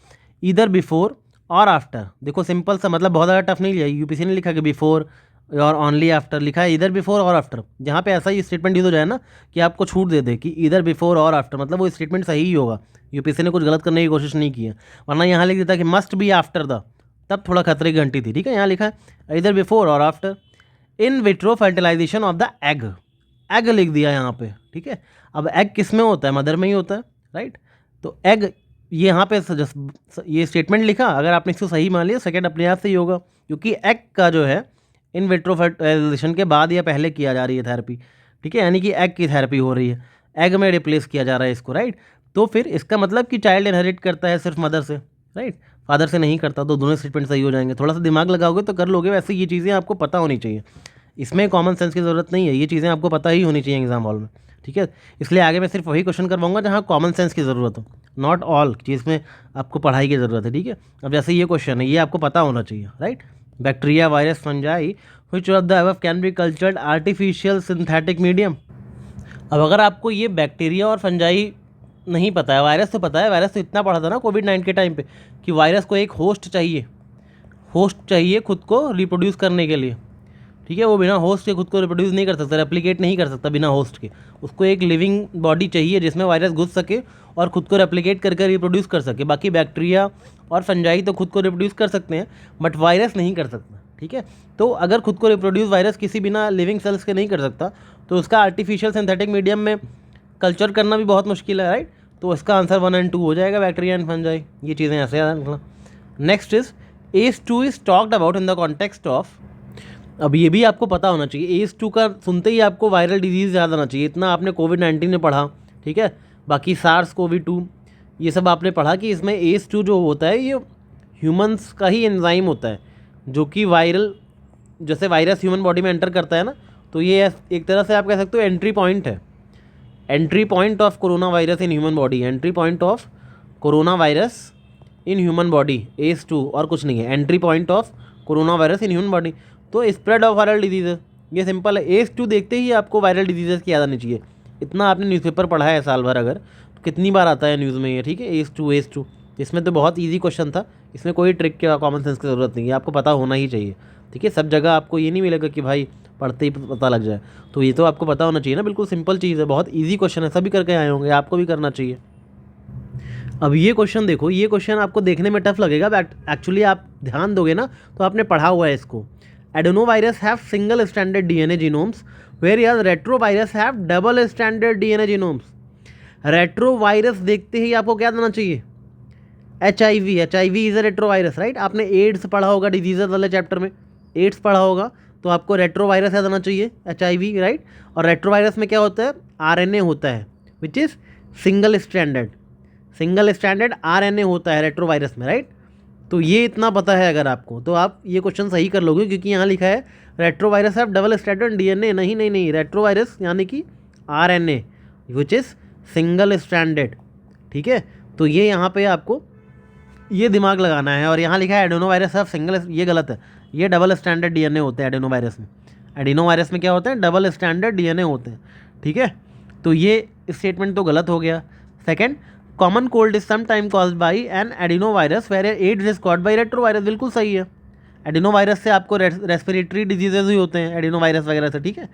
इधर बिफोर और आफ्टर, देखो सिंपल सा, मतलब बहुत ज़्यादा टफ नहीं लिया, यूपीसी ने लिखा कि बिफोर और ओनली आफ्टर, लिखा है इधर बिफोर और आफ्टर। जहाँ पे ऐसा ही स्टेटमेंट यूज हो जाए ना कि आपको छूट दे दे कि इधर बिफोर और आफ्टर, मतलब वो स्टेटमेंट सही ही होगा, यूपीसी ने कुछ गलत करने की कोशिश नहीं की है। वरना यहाँ लिख देता कि मस्ट बी आफ्टर द, तब थोड़ा खतरे की घंटी थी, ठीक है। यहाँ लिखा है इधर बिफोर और after in vitro fertilisation of the egg लिख दिया यहाँ पे, ठीक है। अब एग किस में होता है, मदर में ही होता है, राइट। तो एग ये यहाँ पे ये स्टेटमेंट लिखा, अगर आपने इसको सही मान लिया सेकंड अपने आप से ही होगा, क्योंकि एग का जो है इन विट्रो फर्टिलाइजेशन के बाद या पहले किया जा रही है थेरेपी, ठीक है, यानी कि एग की थेरेपी हो रही है, एग में रिप्लेस किया जा रहा है इसको, राइट। तो फिर इसका मतलब कि चाइल्ड इनहेरिट करता है सिर्फ मदर से, राइट, फादर से नहीं करता, तो दोनों स्टेटमेंट सही हो जाएंगे। थोड़ा सा दिमाग लगाओगे तो कर लोगे, वैसे ये चीज़ें आपको पता होनी चाहिए, इसमें कॉमन सेंस की ज़रूरत नहीं है, ये चीज़ें आपको पता ही होनी चाहिए एग्जाम हॉल में, ठीक है। इसलिए आगे मैं सिर्फ वही क्वेश्चन करवाऊंगा जहाँ कॉमन सेंस की ज़रूरत हो, नॉट ऑल चीज़ में आपको पढ़ाई की ज़रूरत है, ठीक है। अब जैसे ये क्वेश्चन है, ये आपको पता होना चाहिए, right. Bacteria, virus, fungi which of the above can be cultured artificial synthetic medium. अब अगर आपको ये बैक्टीरिया और फंजाई नहीं पता है, वायरस तो पता है, वायरस तो इतना पढ़ा था ना कोविड-19 के टाइम पे कि वायरस को एक होस्ट चाहिए खुद को रिप्रोड्यूस करने के लिए, ठीक है, वो बिना होस्ट के खुद को रिप्रोड्यूस नहीं कर सकता, रेप्लिकेट नहीं कर सकता बिना होस्ट के। उसको एक लिविंग बॉडी चाहिए जिसमें वायरस घुस सके और खुद को रेप्लिकेट करके रिप्रोड्यूस कर सके। बाकी बैक्टीरिया और फंजाई तो खुद को रिप्रोड्यूस कर सकते हैं, बट वायरस नहीं कर सकता। ठीक है, तो अगर खुद को रिप्रोड्यूस वायरस किसी बिना लिविंग सेल्स के नहीं कर सकता, तो उसका आर्टिफिशियल सिंथेटिक मीडियम में कल्चर करना भी बहुत मुश्किल है, राइट। तो इसका आंसर 1 और 2 हो जाएगा, बैक्टीरिया एंड फंजाई। ये चीज़ें ऐसे याद रखना। Next is ACE2 is talked about in the context of. अब ये भी आपको पता होना चाहिए, ACE2 का सुनते ही आपको वायरल डिजीज़ याद आना चाहिए। इतना आपने कोविड-19 में पढ़ा, ठीक है। बाकी SARS-CoV-2 ये सब आपने पढ़ा कि इसमें ACE2 जो होता है ये ह्यूमंस का ही एंजाइम होता है, जो कि वायरल, जैसे वायरस ह्यूमन बॉडी में एंटर करता है ना, तो ये एक तरह से आप कह सकते हो एंट्री पॉइंट है, entry point of corona virus in human body, entry point of corona virus in human body. ACE2 और कुछ नहीं है, entry point of corona virus in human body. तो स्प्रेड ऑफ वायरल डिजीजेस, ये simple है। ACE2 देखते ही आपको viral diseases की याद आनी चाहिए। इतना आपने न्यूज़पेपर पढ़ा है साल भर, अगर तो कितनी बार आता है न्यूज़ में ये, ठीक है। ACE2 इसमें तो बहुत ईजी क्वेश्चन था, इसमें कोई ट्रिक या कॉमन सेंस की ज़रूरत नहीं है, आपको पता होना ही चाहिए। ठीक है, सब जगह आपको ये नहीं मिलेगा कि भाई पढ़ते ही पता लग जाए, तो ये तो आपको पता होना चाहिए ना। बिल्कुल सिंपल चीज़ है, बहुत ईजी क्वेश्चन है, सभी करके आए होंगे, आपको भी करना चाहिए। अब ये क्वेश्चन देखो, ये क्वेश्चन आपको देखने में टफ लगेगा, बट एक्चुअली आप ध्यान दोगे ना तो आपने पढ़ा हुआ है इसको। Adenovirus have single standard DNA genomes whereas retrovirus have double standard DNA genomes. Retrovirus देखते ही आपको क्या देना चाहिए? HIV is a retrovirus, right. आपने एड्स पढ़ा होगा डिजीजेस वाले चैप्टर में, एड्स पढ़ा होगा, तो आपको रेट्रोवायरस याद आना चाहिए, HIV, राइट। और रेट्रोवायरस में क्या होता है? RNA होता है, which is single standard RNA होता है रेट्रोवायरस में, राइट। तो ये इतना पता है अगर आपको, तो आप ये क्वेश्चन सही कर लोगे, क्योंकि यहाँ लिखा है retrovirus have double standard DNA। नहीं, रेट्रोवायरस यानी कि RNA which is single standard. ठीक है, तो ये यहाँ पे आपको ये दिमाग लगाना है। और यहाँ लिखा है एडेनोवायरस हैव सिंगल, ये गलत है, ये डबल स्टैंडर्ड DNA होते हैं एडेनोवायरस में। एडेनोवायरस में क्या होते हैं? डबल स्टैंडर्ड DNA होते हैं। ठीक है, तो ये स्टेटमेंट तो गलत हो गया। Second, common cold is some time caused by an adenovirus where AIDS is caused by retrovirus. बिल्कुल सही है, एडिनोवायरस से आपको रेस्पिरेटरी डिजीजेज भी होते हैं एडिनोवायरस वगैरह से। ठीक है,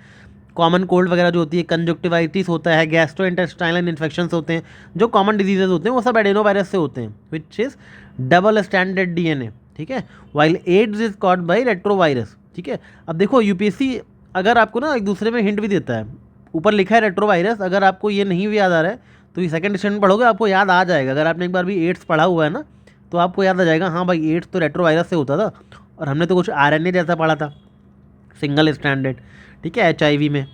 कॉमन कोल्ड वगैरह जो होती है, कंजक्टिवाइटिस होता है, गैस्ट्रोइंटेस्टाइनल इन्फेक्शंस होते हैं, जो कॉमन डिजीजेज होते हैं वो सब एडिनोवायरस से होते हैं, which is double standard DNA। ठीक है, while AIDS is caused by retrovirus. ठीक है, अब देखो UPSC अगर आपको ना एक दूसरे में हिंट भी देता है, ऊपर लिखा है रेट्रोवायरस, अगर आपको ये नहीं भी याद आ रहा है तो ये सेकंड स्टैंडर्ड पढ़ोगे आपको याद आ जाएगा। अगर आपने एक बार भी एड्स पढ़ा हुआ है ना, तो आपको याद आ जाएगा, हाँ भाई एड्स तो रेट्रोवायरस से होता था, और हमने तो कुछ RNA जैसा पढ़ा था, सिंगल स्टैंडर्ड। ठीक है, HIV में।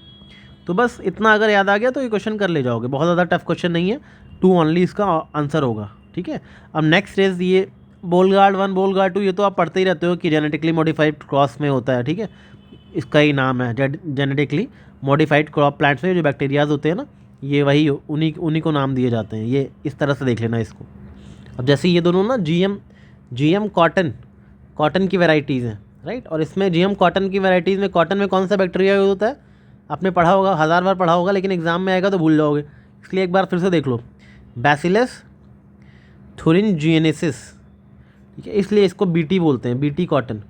तो बस इतना अगर याद आ गया तो ये क्वेश्चन कर ले जाओगे, बहुत ज़्यादा टफ क्वेश्चन नहीं है, 2 ओनली इसका आंसर होगा। ठीक है, अब नेक्स्ट इज ये बोलगार्ड 1 बोलगार्ड 2, ये तो आप पढ़ते ही रहते हो कि जेनेटिकली मॉडिफाइड क्रॉस में होता है। ठीक है, इसका ही नाम है जेनेटिकली मॉडिफाइड क्रॉप प्लांट्स में जो बैक्टीरियाज होते हैं ना, ये वही उन्हीं को नाम दिए जाते हैं। ये इस तरह से देख लेना इसको। अब जैसे ये दोनों ना GM कॉटन की वैरायटीज़ हैं, राइट। और इसमें GM कॉटन की वैरायटीज़ में कॉटन में कौन सा बैक्टीरिया यूज होता है? आपने पढ़ा होगा, 1000 बार पढ़ा होगा, लेकिन एग्जाम में आएगा तो भूल जाओगे, इसलिए एक बार फिर से देख लो, बैसिलस thuringiensis। ठीक है, इसलिए इसको BT बोलते हैं, BT कॉटन।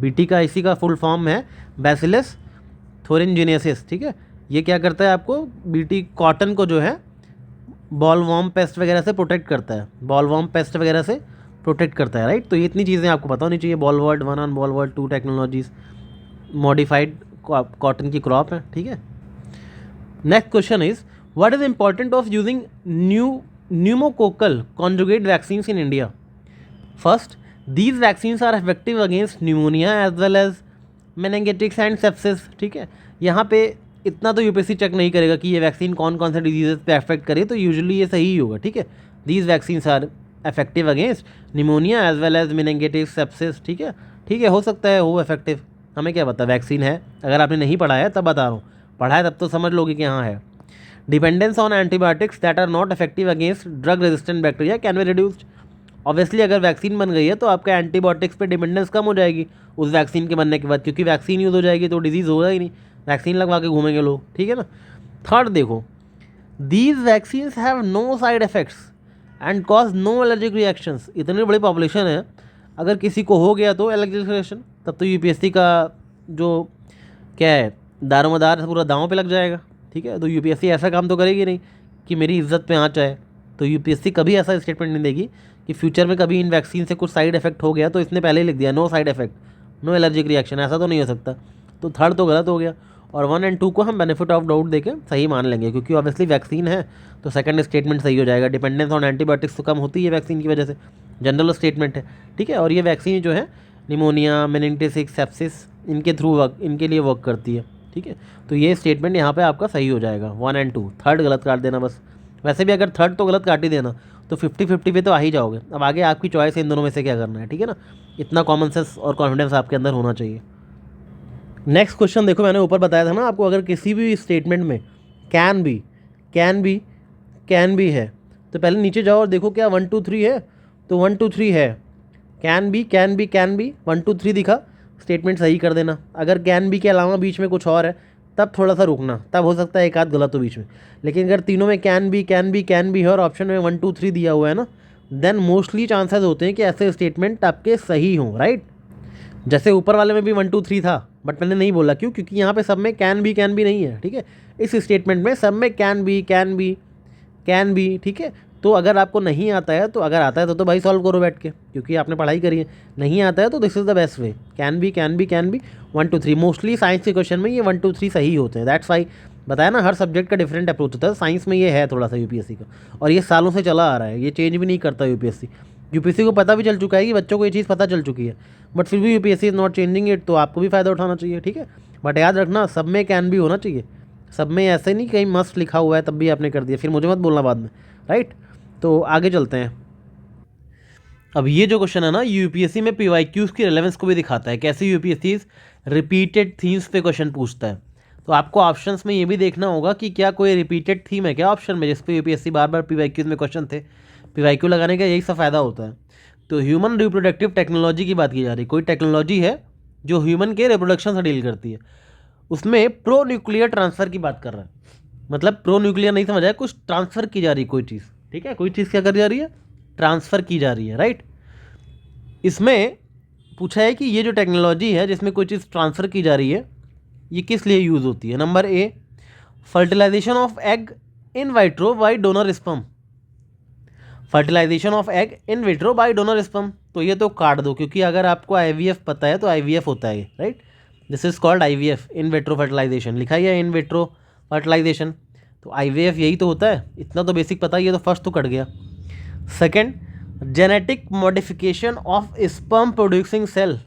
BT का इसी का फुल फॉर्म है बैसिलस thuringiensis। ठीक है, ये क्या करता है आपको? BT कॉटन को जो है बॉलवॉर्म पेस्ट वगैरह से प्रोटेक्ट करता है, राइट। तो ये इतनी चीज़ें आपको पता होनी चाहिए। बोलवर्ड 1 और बोलवर्ड 2 टेक्नोलॉजीज मॉडिफाइड कॉटन की क्रॉप है। ठीक है, next question is what is important of using pneumococcal conjugate vaccines in India? First, these vaccines are effective against pneumonia as well as meningitis and sepsis. ठीक है, यहाँ पे इतना तो UPSC चेक नहीं करेगा कि ये वैक्सीन कौन कौन से डिजीजेस पे अफेक्ट करे, तो यूजुअली ये सही ही होगा। ठीक है, these vaccines are effective against pneumonia as well as meningitis sepsis. ठीक है, हो सकता है हो इफेक्टिव, हमें क्या पता, वैक्सीन है। अगर आपने नहीं पढ़ा है तब बता रहा हूँ, पढ़ा है तब तो समझ लोगे कि हाँ है। Dependence on antibiotics that are not effective against drug resistant bacteria can be reduced. Obviously अगर वैक्सीन बन गई है तो आपका एंटीबायोटिक्स पे डिपेंडेंस कम हो जाएगी उस वैक्सीन के बनने के बाद, क्योंकि वैक्सीन यूज़ हो जाएगी तो डिजीज़ होगा ही नहीं, वैक्सीन लगवा के घूमेंगे लोग। ठीक है ना। थर्ड देखो, these vaccines have no side effects and cause no allergic reactions. इतनी बड़ी पॉपुलेशन है, अगर किसी को हो गया तो एलर्जिक रिएक्शन, तब तो UPSC का जो क्या है दारोमदार पूरा दांव पे लग जाएगा, ठीक है। तो यूपीएससी ऐसा काम तो करेगी नहीं कि मेरी इज्जत पे आँच आए। तो यूपीएससी कभी ऐसा स्टेटमेंट नहीं देगी कि फ्यूचर में कभी इन वैक्सीन से कुछ साइड इफेक्ट हो गया तो इसने पहले ही लिख दिया no side effect, no allergic reaction, ऐसा तो नहीं हो सकता। तो थर्ड तो गलत हो गया, और 1 और 2 को हम बेनिफिट ऑफ डाउट देके सही मान लेंगे, क्योंकि ऑब्वियसली वैक्सीन है तो सेकंड स्टेटमेंट सही हो जाएगा। डिपेंडेंस ऑन एंटीबायोटिक्स तो कम होती है वैक्सीन की वजह से, जनरल स्टेटमेंट है, ठीक है। और ये वैक्सीन जो है निमोनिया, मेनिंगिटिस, सेप्सिस, इनके लिए वर्क करती है, ठीक है। तो ये स्टेटमेंट यहाँ पे आपका सही हो जाएगा 1 और 2, थर्ड गलत काट देना बस। वैसे भी अगर थर्ड तो गलत काट ही देना तो 50-50 पे तो आ ही जाओगे। अब आगे आपकी चॉइस है इन दोनों में से क्या करना है, ठीक है ना। इतना कॉमन सेंस और कॉन्फिडेंस आपके अंदर होना चाहिए। नेक्स्ट क्वेश्चन देखो, मैंने ऊपर बताया था ना आपको, अगर किसी भी स्टेटमेंट में कैन बी है तो पहले नीचे जाओ और देखो क्या 1 2 3 है, तो 1 2 3 है। कैन बी 1 2 3 दिखा, स्टेटमेंट सही कर देना। अगर कैन बी के अलावा बीच में कुछ और है तब थोड़ा सा रुकना, तब हो सकता है एक आध गलत हो बीच में। लेकिन अगर तीनों में कैन बी है और ऑप्शन में 1 2 3 दिया हुआ है ना, देन मोस्टली चांसेस होते हैं कि ऐसे स्टेटमेंट आपके सही हों, राइट। जैसे ऊपर वाले में भी 1 2 3 था, बट मैंने नहीं बोला, क्यों? क्योंकि यहाँ पे सब में कैन बी नहीं है, ठीक है। इस स्टेटमेंट में सब में कैन बी, ठीक है। तो अगर आपको नहीं आता है, तो अगर आता है तो भाई सॉल्व करो बैठ के, क्योंकि आपने पढ़ाई करी है। नहीं आता है तो this is the best way, can be 1 2 3। Mostly science के क्वेश्चन में ये 1 2 3 सही होते हैं। दैट्स वाई बताया ना, हर सब्जेक्ट का डिफरेंट अप्रोच होता है। साइंस में ये है थोड़ा सा यूपीएससी का, और ये सालों से चला आ रहा है, ये चेंज भी नहीं करता यूपीएससी को पता भी चल चुका है कि बच्चों को ये चीज़ पता चल चुकी है, बट फिर भी UPSC is not changing it. तो आपको भी फ़ायदा उठाना चाहिए, ठीक है। बट याद रखना, सब में कैन भी होना चाहिए, सब में ऐसे नहीं कहीं मस्ट लिखा हुआ है तब भी आपने कर दिया, फिर मुझे मत बोलना बाद में, राइट। तो आगे चलते हैं। अब ये जो क्वेश्चन है ना, यूपीएससी में पीवाईक्यूज़ की रिलेवेंस को भी दिखाता है, कैसे यूपीएससी रिपीटेड थीम्स पे क्वेश्चन पूछता है। तो आपको ऑप्शंस में ये भी देखना होगा कि क्या कोई रिपीटेड थीम है क्या ऑप्शन में, जिस पे यूपीएससी बार बार पीवाईक्यूज़ में क्वेश्चन थे। पीवाईक्यू लगाने का यही सब फ़ायदा होता है। तो ह्यूमन रिप्रोडक्टिव टेक्नोलॉजी की बात की जा रही है, कोई टेक्नोलॉजी है जो ह्यूमन के रिप्रोडक्शन से डील करती है, उसमें प्रो न्यूक्लियर ट्रांसफ़र की बात कर रहा है। मतलब प्रो न्यूक्लियर नहीं समझ आया, कुछ ट्रांसफ़र की जा रही है कोई चीज़, ठीक है। कोई चीज़ क्या कर जा रही है, ट्रांसफ़र की जा रही है, राइट। इसमें पूछा है कि ये जो टेक्नोलॉजी है जिसमें कोई चीज़ ट्रांसफ़र की जा रही है, ये किस लिए यूज़ होती है। Number A, fertilization of egg in vitro by donor sperm. Fertilization of egg in vitro by donor sperm, तो ये तो काट दो, क्योंकि अगर आपको आईवीएफ पता है तो आईवीएफ होता है, right. This is called IVF, in vitro fertilization लिखा ही है, इन विट्रो फर्टिलाइजेशन। तो आईवीएफ यही तो होता है, इतना तो बेसिक पता ही है, तो फर्स्ट तो कट गया। Second, genetic modification of sperm producing cell.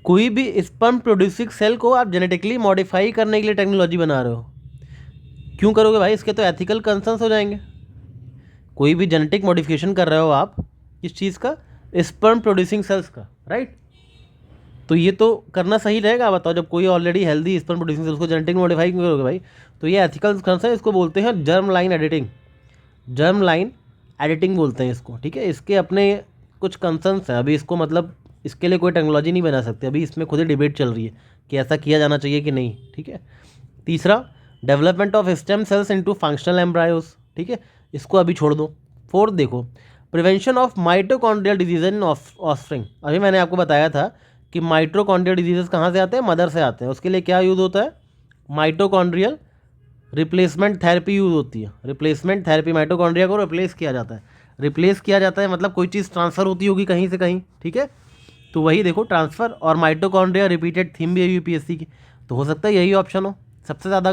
कोई भी स्पर्म प्रोड्यूसिंग सेल को आप जेनेटिकली मॉडिफाई करने के लिए टेक्नोलॉजी बना रहे हो, क्यों करोगे भाई? इसके तो एथिकल कंसर्न्स हो जाएंगे। कोई भी जेनेटिक मॉडिफिकेशन कर रहे हो आप, किस चीज़ का? स्पर्म प्रोड्यूसिंग सेल्स का, राइट। तो ये तो करना सही रहेगा, बताओ। जब कोई already healthy sperm producing sales को जेनेटिक मॉडिफाई क्यों करोगे भाई? तो ये एथिकल कंसर्न, इसको बोलते हैं germ line editing. Germ line editing बोलते हैं इसको, ठीक है। इसके अपने कुछ कंसर्न्स हैं, अभी इसको मतलब इसके लिए कोई टेक्नोलॉजी नहीं बना सकते, अभी इसमें खुद ही डिबेट चल रही है कि ऐसा किया जाना चाहिए कि नहीं, ठीक है। तीसरा, development of stem cells into functional embryos, ठीक है, इसको अभी छोड़ दो। फोर्थ देखो, prevention of mitochondrial disease in offspring. अभी मैंने आपको बताया था कि माइटोकॉन्ड्रियल डिजीजेस कहाँ से आते हैं? मदर से आते हैं। उसके लिए क्या यूज़ होता है? माइटोकॉन्ड्रियल रिप्लेसमेंट थेरेपी यूज़ होती है। रिप्लेसमेंट थेरेपी, माइटोकॉन्ड्रिया को रिप्लेस किया जाता है। रिप्लेस किया जाता है मतलब कोई चीज़ ट्रांसफ़र होती होगी कहीं से कहीं, ठीक है। तो वही देखो, ट्रांसफ़र और माइटोकॉन्ड्रिया रिपीटेड थीम भी है यूपीएससी की, तो हो सकता है यही ऑप्शन हो। सबसे ज़्यादा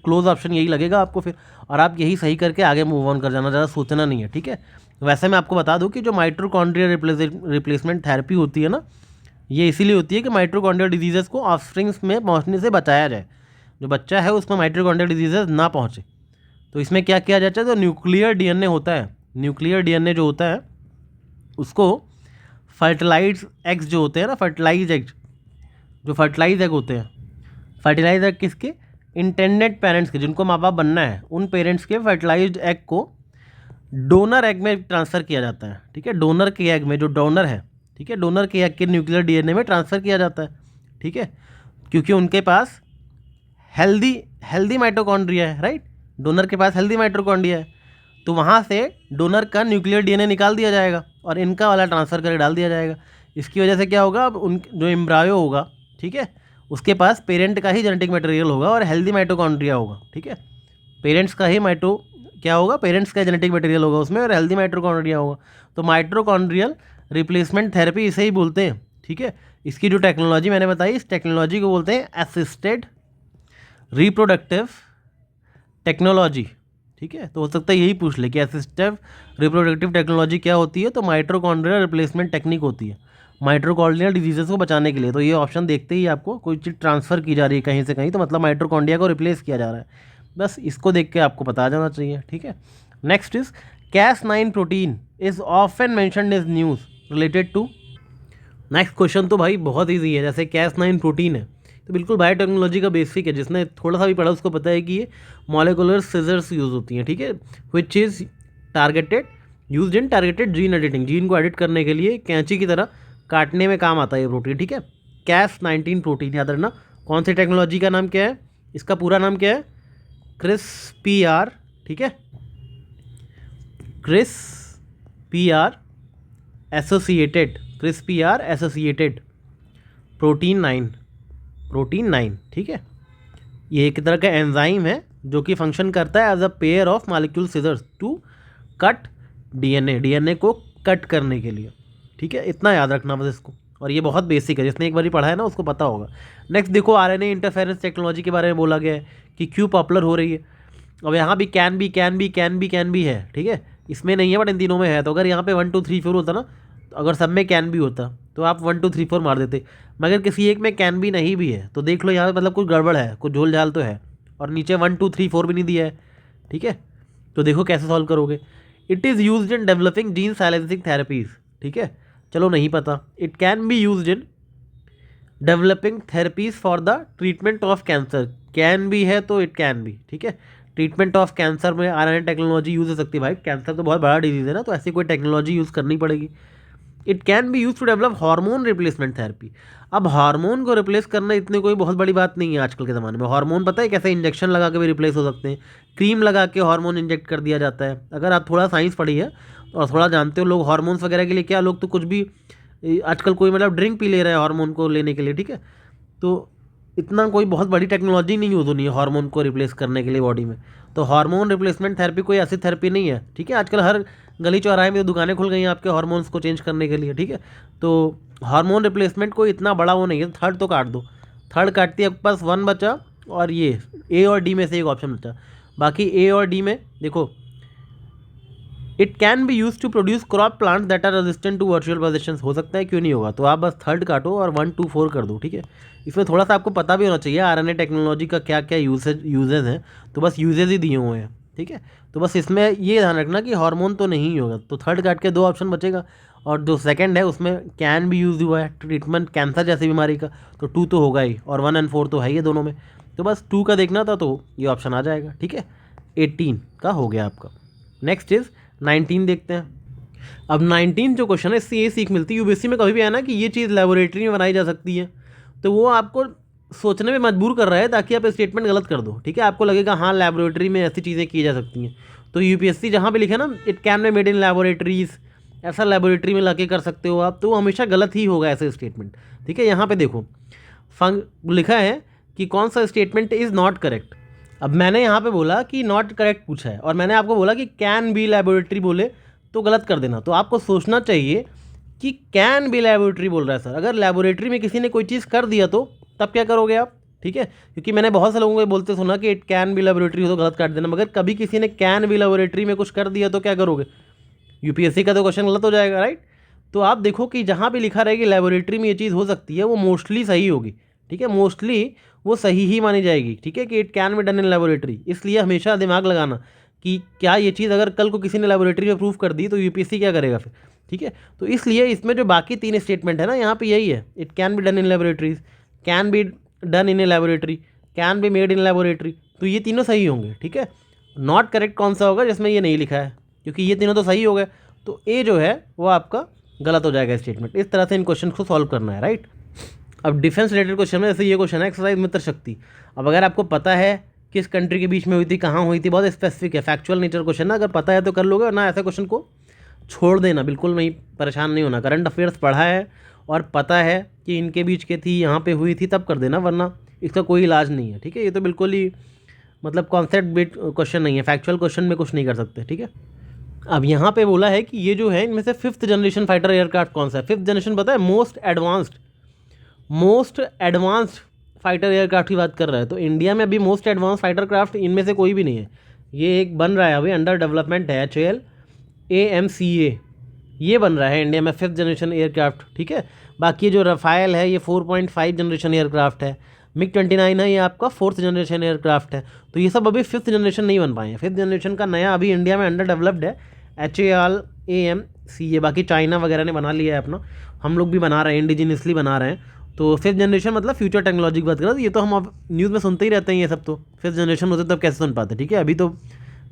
क्लोज ऑप्शन यही लगेगा आपको फिर, और आप यही सही करके आगे मूव ऑन कर जाना, ज़्यादा सोचना नहीं है, ठीक है। वैसे मैं आपको बता दूं कि जो माइटोकॉन्ड्रिया रिप्लेसमेंट थेरेपी होती है ना, ये इसीलिए होती है कि माइटोकॉन्ड्रियल डिजीज़ को ऑफस्प्रिंग्स में पहुंचने से बचाया जाए, जो बच्चा है उसमें माइटोकॉन्ड्रियल डिजीज़ ना पहुंचे। तो इसमें क्या किया जाता है? जो न्यूक्लियर डीएनए होता है, न्यूक्लियर डीएनए जो होता है उसको फर्टिलाइज एग्स जो होते हैं ना, फर्टिलाइज एग, जो फर्टिलाइज एग होते हैं, फर्टिलाइज एग किसके? इंटेंडेड पेरेंट्स के, जिनको माँ बाप बनना है, उन पेरेंट्स के फर्टिलाइज्ड एग को डोनर एग में ट्रांसफ़र किया जाता है, ठीक है। डोनर के एग में, जो डोनर है, ठीक है, डोनर के एग के न्यूक्लियर डीएनए में ट्रांसफ़र किया जाता है, ठीक है, क्योंकि उनके पास हेल्दी माइटोकॉन्ड्रिया है, राइट। डोनर के पास हेल्दी माइटोकॉन्ड्रिया है, तो वहाँ से डोनर का न्यूक्लियर डीएनए निकाल दिया जाएगा और इनका वाला ट्रांसफ़र करके डाल दिया जाएगा। इसकी वजह से क्या होगा? अब उन जो एम्ब्रायो होगा, ठीक है, उसके पास पेरेंट का ही जेनेटिक मटेरियल होगा और हेल्दी माइटोकॉन्ड्रिया होगा, ठीक है, पेरेंट्स का ही क्या होगा, पेरेंट्स का जेनेटिक मटेरियल होगा उसमें और हेल्दी माइटोकॉन्ड्रिया होगा। तो माइटोकॉन्ड्रियल रिप्लेसमेंट थेरेपी इसे ही बोलते हैं, ठीक है। इसकी जो टेक्नोलॉजी मैंने बताई, इस टेक्नोलॉजी को बोलते हैं असिस्टेड रिप्रोडक्टिव टेक्नोलॉजी, ठीक है। तो हो सकता है यही पूछ ले कि असिस्टिव रिप्रोडक्टिव टेक्नोलॉजी क्या होती है, तो माइटोकॉन्ड्रियल रिप्लेसमेंट टेक्निक होती है माइटोकॉन्ड्रियल डिजीजेस को बचाने के लिए। तो ये ऑप्शन देखते ही आपको कोई चीज़ ट्रांसफ़र की जा रही है कहीं से कहीं, तो मतलब माइटोकॉन्ड्रिया को रिप्लेस किया जा रहा है, बस इसको देख के आपको पता जाना चाहिए, ठीक है। Next is Cas9 protein is often mentioned is news related to. Next question तो भाई बहुत ईजी है, जैसे Cas9 प्रोटीन है तो बिल्कुल बायोटेक्नोलॉजी का बेसिक है, जिसने थोड़ा सा भी पढ़ा उसको पता है कि ये मॉलिक्यूलर सीजर्स यूज़ होती हैं, ठीक है, which is targeted used in targeted gene editing, gene को एडिट करने के लिए कैंची की तरह काटने में काम आता है ये प्रोटीन, ठीक है। Cas19 प्रोटीन याद रखना। कौन सी टेक्नोलॉजी का नाम क्या है, इसका पूरा नाम क्या है, CRISPR, ठीक है, CRISPR एसोसिएटेड प्रोटीन 9, ठीक है। ये एक तरह का एंजाइम है जो कि फंक्शन करता है as a pair of molecule scissors to cut DNA को कट करने के लिए, ठीक है। इतना याद रखना बस इसको, और ये बहुत बेसिक है, जिसने एक बार पढ़ा है ना उसको पता होगा। नेक्स्ट देखो, आरएनए इंटरफेरेंस टेक्नोलॉजी के बारे में बोला गया है कि क्यों पॉपुलर हो रही है। अब यहाँ भी कैन बी है, ठीक है, इसमें नहीं है बट इन तीनों में है। तो अगर यहाँ पे 1 2 3 4 होता ना, तो अगर सब में कैन बी होता तो आप 1 2 3 4 मार देते, मगर किसी एक में कैन बी नहीं भी है तो देख लो यहाँ पे मतलब कुछ गड़बड़ है, कुछ झोल झाल तो है, और नीचे 1 2 3 4 भी नहीं दिया है, ठीक है। तो देखो कैसे सॉल्व करोगे। It is used in developing gene silencing therapies, ठीक है, चलो नहीं पता। It can be used in developing therapies for the treatment of cancer, can भी है तो इट कैन बी, ठीक है। ट्रीटमेंट ऑफ कैंसर में आरएनए टेक्नोलॉजी यूज़ हो सकती है भाई, कैंसर तो बहुत बड़ा डिजीज़ है ना, तो ऐसी कोई टेक्नोलॉजी यूज़ करनी पड़ेगी। It can be use to develop hormone replacement therapy. अब हार्मोन को रिप्लेस करना इतनी कोई बहुत बड़ी बात नहीं है आजकल के ज़माने में। हार्मोन पता है कैसे, इंजेक्शन लगा के भी रिप्लेस हो सकते हैं, क्रीम लगा के हार्मोन इंजेक्ट कर दिया जाता है। अगर आप थोड़ा साइंस पढ़ी है और थोड़ा जानते हो, लोग हार्मोन्स वगैरह के लिए क्या, लोग तो कुछ भी आजकल कोई मतलब ड्रिंक पी ले रहे हैं हार्मोन को लेने के लिए, ठीक है। तो इतना कोई बहुत बड़ी टेक्नोलॉजी नहीं यूज़ होनी है हार्मोन को रिप्लेस करने के लिए बॉडी में। तो हार्मोन रिप्लेसमेंट थेरेपी कोई ऐसी थेरेपी नहीं है, ठीक है। आजकल हर गली चौराहे में तो दुकानें खुल गई हैं आपके हार्मोन्स को चेंज करने के लिए, ठीक है। तो हार्मोन रिप्लेसमेंट कोई इतना बड़ा वो नहीं है। थर्ड तो काट दो, थर्ड काटती है, आपके पास 1 बचा और ये ए और डी में से एक ऑप्शन बचा। बाकी ए और डी में देखो, it can be use to produce crop plant that are resistant to virtual position, हो सकता है क्यों नहीं होगा। तो आप बस थर्ड काटो और 1 2 4 कर दो, ठीक है। इसमें थोड़ा सा आपको पता भी होना चाहिए आरएनए टेक्नोलॉजी का क्या क्या यूजेज हैं, तो बस यूजेज ही दिए हुए हैं, ठीक है। तो बस इसमें ये ध्यान रखना कि हार्मोन तो नहीं होगा। तो थर्ड काट के 2 ऑप्शन बचेगा, और जो सेकंड है उसमें कैन भी यूज हुआ है ट्रीटमेंट कैंसर जैसी बीमारी का, तो 2 तो होगा ही, और 1 और 4 तो है ही दोनों में। तो बस 2 का देखना था, तो ये ऑप्शन आ जाएगा, ठीक है। 18 का हो गया आपका। नेक्स्ट इज 19 देखते हैं। अब 19 जो क्वेश्चन है, इससे ये सीख मिलती है, यूपीएससी में कभी भी आना कि ये चीज़ लेबोरेटरी में बनाई जा सकती है, तो वो आपको सोचने में मजबूर कर रहा है ताकि आप स्टेटमेंट गलत कर दो, ठीक है। आपको लगेगा हाँ लेबोरेटरी में ऐसी चीज़ें की जा सकती हैं, तो यूपीएससी जहाँ पे लिखे ना it can be made in laboratories, ऐसा लेबोरेटरी में लाके कर सकते हो आप, तो वो हमेशा गलत ही होगा ऐसे स्टेटमेंट, ठीक है। यहाँ पे देखो लिखा है कि कौन सा स्टेटमेंट इज़ नॉट करेक्ट। अब मैंने यहाँ पे बोला कि नॉट करेक्ट पूछा है, और मैंने आपको बोला कि कैन बी लेबोरेटरी बोले तो गलत कर देना। तो आपको सोचना चाहिए कि कैन बी लेबोरेटरी बोल रहा है सर, अगर लेबोरेटरी में किसी ने कोई चीज़ कर दिया तो तब क्या करोगे आप, ठीक है। क्योंकि मैंने बहुत से लोगों को बोलते सुना कि इट कैन बी लेबोरेटरी हो तो गलत काट देना, मगर कभी किसी ने कैन बी लेबोरेटरी में कुछ कर दिया तो क्या करोगे, यूपीएससी का तो क्वेश्चन गलत हो जाएगा, राइट। तो आप देखो कि जहाँ भी लिखा रहेगी लेबोरेटरी में ये चीज़ हो सकती है, वो मोस्टली सही होगी, ठीक है, मोस्टली वो सही ही मानी जाएगी, ठीक है, कि it can be done in laboratory. इसलिए हमेशा दिमाग लगाना कि क्या ये चीज़ अगर कल को किसी ने लेबोरेटरी में प्रूव कर दी तो यूपीएससी क्या करेगा फिर, ठीक है। तो इसलिए इसमें जो बाकी 3 स्टेटमेंट है ना, यहाँ पे यही है, it can be done in laboratories, can be done in a laboratory, can be made in laboratory, तो ये तीनों सही होंगे, ठीक है। नॉट करेक्ट कौन सा होगा जिसमें ये नहीं लिखा है, क्योंकि ये तीनों तो सही हो गए, तो ए जो है वो आपका गलत हो जाएगा स्टेटमेंट। इस तरह से इन क्वेश्चन को सॉल्व करना है, राइट। अब डिफेंस रिलेटेड क्वेश्चन में जैसे ये क्वेश्चन है एक्सरसाइज मित्र शक्ति। अब अगर आपको पता है किस कंट्री के बीच में हुई थी, कहाँ हुई थी, बहुत स्पेसिफिक है, फैक्चुअल नेचर क्वेश्चन ना, अगर पता है तो कर लोगे, ना ऐसा क्वेश्चन को छोड़ देना, बिल्कुल नहीं परेशान नहीं होना। करंट अफेयर्स पढ़ा है और पता है कि इनके बीच के थी, यहाँ पे हुई थी, तब कर देना, वरना इसका कोई इलाज नहीं है। ठीक है, ये तो बिल्कुल ही मतलब कॉन्सेप्ट बेस्ड क्वेश्चन नहीं है, फैक्चुअल क्वेश्चन में कुछ नहीं कर सकते। ठीक है, अब यहाँ पे बोला है कि ये जो है इनमें से 5th जनरेशन फाइटर एयरक्राफ्ट कौन सा है। 5th जनरेशन पता है, मोस्ट एडवांस्ड फाइटर एयरक्राफ्ट की बात कर रहा है। तो इंडिया में अभी मोस्ट एडवांस फाइटर क्राफ्ट इनमें से कोई भी नहीं है। ये एक बन रहा है अभी, अंडर डेवलपमेंट है, HAL-AMCA, ये बन रहा है इंडिया में 5th जनरेशन एयरक्राफ्ट। ठीक है, बाकी जो रफायल है ये 4.5 जनरेशन एयरक्राफ्ट है। MiG-29 है, ये आपका 4th जनरेशन एयरक्राफ्ट है। तो ये सब अभी 5th जनरेशन नहीं बन पाए हैं। 5th जनरेशन का नया अभी इंडिया में अंडर डेवलप्ड है, HAL-AMCA। बाकी चाइना वगैरह ने बना लिया है अपना, हम लोग भी बना रहे हैं, इंडिजिनियसली बना रहे हैं। तो 5th जनरेशन मतलब फ्यूचर टेक्नोलॉजी की बात कर रहे हैं। ये तो हम अब न्यूज़ में सुनते ही रहते हैं ये सब। तो 5th जनरेशन होते तब कैसे सुन पाते। ठीक है, अभी तो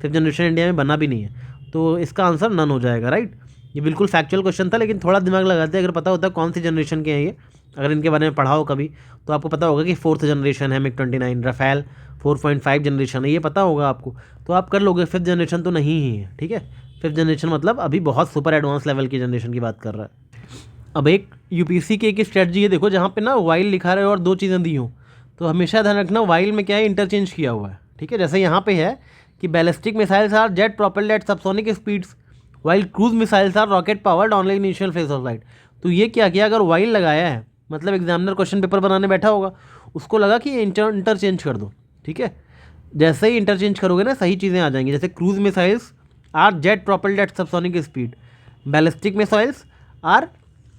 5th जनरेशन इंडिया में बना भी नहीं है, तो इसका आंसर नन हो जाएगा। राइट, ये बिल्कुल फैक्चुअल क्वेश्चन था, लेकिन थोड़ा दिमाग लगाते हैं। अगर पता होता है कौन सी जनरेशन के हैं ये, अगर इनके बारे में पढ़ा हो कभी, तो आपको पता होगा कि 4th जनरेशन है MiG-29, रफेल 4.5 जनरेशन है, ये पता होगा आपको, तो आप कर लोगे। 5th जनरेशन तो नहीं ही है। ठीक है, 5th जनरेशन मतलब अभी बहुत सुपर एडवांस लेवल की जनरेशन की बात कर रहा है। अब एक यूपीएससी की एक स्ट्रेटजी है, देखो, जहाँ पे ना वाइल लिखा रहे और 2 चीज़ें दी हों, तो हमेशा ध्यान रखना वाइल में क्या है, इंटरचेंज किया हुआ है। ठीक है, जैसे यहाँ पे है कि ballistic missiles are jet propelled at subsonic speeds while cruise missiles are rocket powered only initial phase of light. तो ये क्या किया, अगर वाइल लगाया है मतलब एग्जामिनर क्वेश्चन पेपर बनाने बैठा होगा, उसको लगा कि इंटरचेंज कर दो। ठीक है, जैसे ही इंटरचेंज करोगे ना, सही चीज़ें आ जाएंगी। जैसे cruise missiles are jet propelled at subsonic speed, ballistic missiles are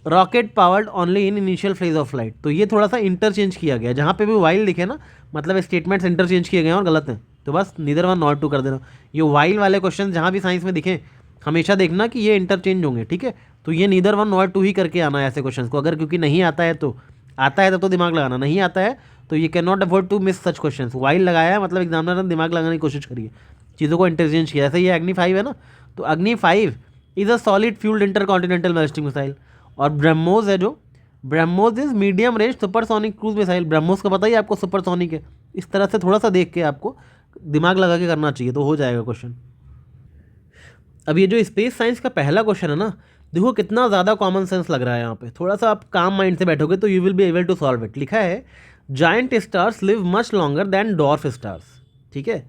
rocket powered only in initial phase of light. तो ये थोड़ा सा इंटरचेंज किया गया, जहाँ पे भी वाइल दिखे ना, मतलब स्टेटमेंट्स इंटरचेंज किए गए हैं और गलत हैं, तो बस नीदर वन नॉट टू कर देना। ये वाइल वाले क्वेश्चन जहाँ भी साइंस में दिखे, हमेशा देखना कि ये इंटरचेंज होंगे। ठीक है, तो ये नीदर वन नॉट टू ही करके आना है ऐसे क्वेश्चन को। अगर क्योंकि नहीं आता है तो आता है तब तो दिमाग लगाना, नहीं आता है तो ये can not afford to miss such question. While लगाया है मतलब एग्जामिनर ने दिमाग लगाने की कोशिश करिए, चीज़ों को इंटरचेंज किया। जैसे ये अग्नि-5 है ना, तो Agni five is a solid fuelled intercontinental ballistic missile. और ब्रह्मोस है, जो BrahMos is medium range supersonic cruise missile. BrahMos का पता ही आपको सुपरसोनिक है। इस तरह से थोड़ा सा देख के आपको दिमाग लगा के करना चाहिए, तो हो जाएगा क्वेश्चन। अब ये जो स्पेस साइंस का पहला क्वेश्चन है ना, देखो कितना ज़्यादा कॉमन सेंस लग रहा है यहाँ पे। थोड़ा सा आप काम माइंड से बैठोगे तो you will be able to solve it. लिखा है giant stars live much longer than dwarf stars. ठीक है,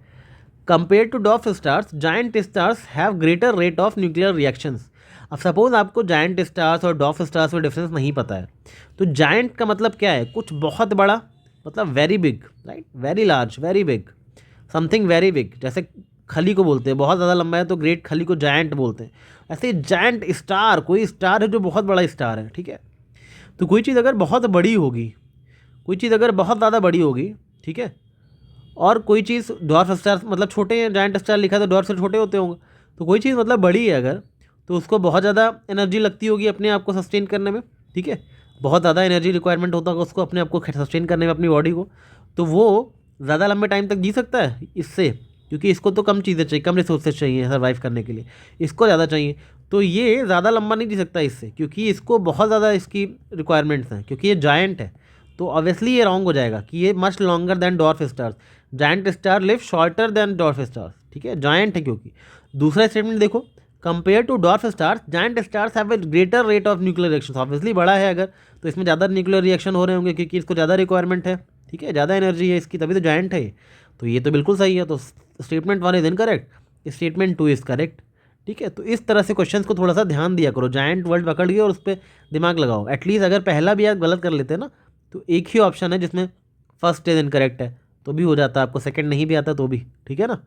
compare to dwarf stars giant stars have greater rate of nuclear reactions. अब सपोज आपको जायंट स्टार्स और डॉर्फ स्टार्स में difference नहीं पता है, तो जायंट का मतलब क्या है, कुछ बहुत बड़ा, मतलब very big, right, very large, very big, something very big. जैसे खली को बोलते हैं, बहुत ज़्यादा लंबा है तो ग्रेट खली को जायंट बोलते हैं। ऐसे जायंट स्टार, कोई स्टार है जो बहुत बड़ा स्टार है। ठीक है, तो कोई चीज़ अगर बहुत बड़ी होगी, कोई चीज़ अगर बहुत ज़्यादा बड़ी होगी, ठीक है, और कोई चीज़ डॉर्फ स्टार मतलब छोटे हैं, जायंट स्टार लिखा तो डॉर्फ से छोटे होते होंगे, तो कोई चीज़ मतलब बड़ी है अगर, तो उसको बहुत ज़्यादा एनर्जी लगती होगी अपने आप को सस्टेन करने में। ठीक है, बहुत ज़्यादा एनर्जी रिक्वायरमेंट होता होगा उसको अपने आप को सस्टेन करने में, अपनी बॉडी को, तो वो ज़्यादा लंबे टाइम तक जी सकता है इससे, क्योंकि इसको तो कम चीज़ें चाहिए, कम रिसोर्सेज चाहिए सर्वाइव करने के लिए, इसको ज़्यादा चाहिए। तो ये ज़्यादा लंबा नहीं जी सकता इससे, क्योंकि इसको बहुत ज़्यादा इसकी रिक्वायरमेंट्स हैं, क्योंकि ये जायंट है। तो ऑब्वियसली ये रॉन्ग हो जाएगा कि ये much longer than dwarf stars. Giant star live shorter than dwarf stars. ठीक है, जायंट है क्योंकि। दूसरा स्टेटमेंट देखो, compare to dwarf stars giant stars have a greater rate of nuclear reaction. Obviously बड़ा है अगर, तो इसमें ज़्यादा न्यूक्लियर रिएक्शन हो रहे होंगे, क्योंकि इसको ज़्यादा रिक्वायरमेंट है। ठीक है, ज़्यादा एनर्जी है इसकी, तभी तो जायंट है ये। तो ये तो बिल्कुल सही है। तो statement 1 is incorrect, statement 2 is correct. ठीक है, तो इस तरह से क्वेश्चन को थोड़ा सा ध्यान दिया करो, जायंट वर्ड पकड़ के और उस पर दिमाग लगाओ। एटलीस्ट अगर पहला भी आप गलत कर लेते हैं ना, तो एक ही ऑप्शन है जिसमें फर्स्ट इज इनकरेक्ट है, तो भी हो जाता है, आपको सेकंड नहीं भी आता तो भी। ठीक है ना,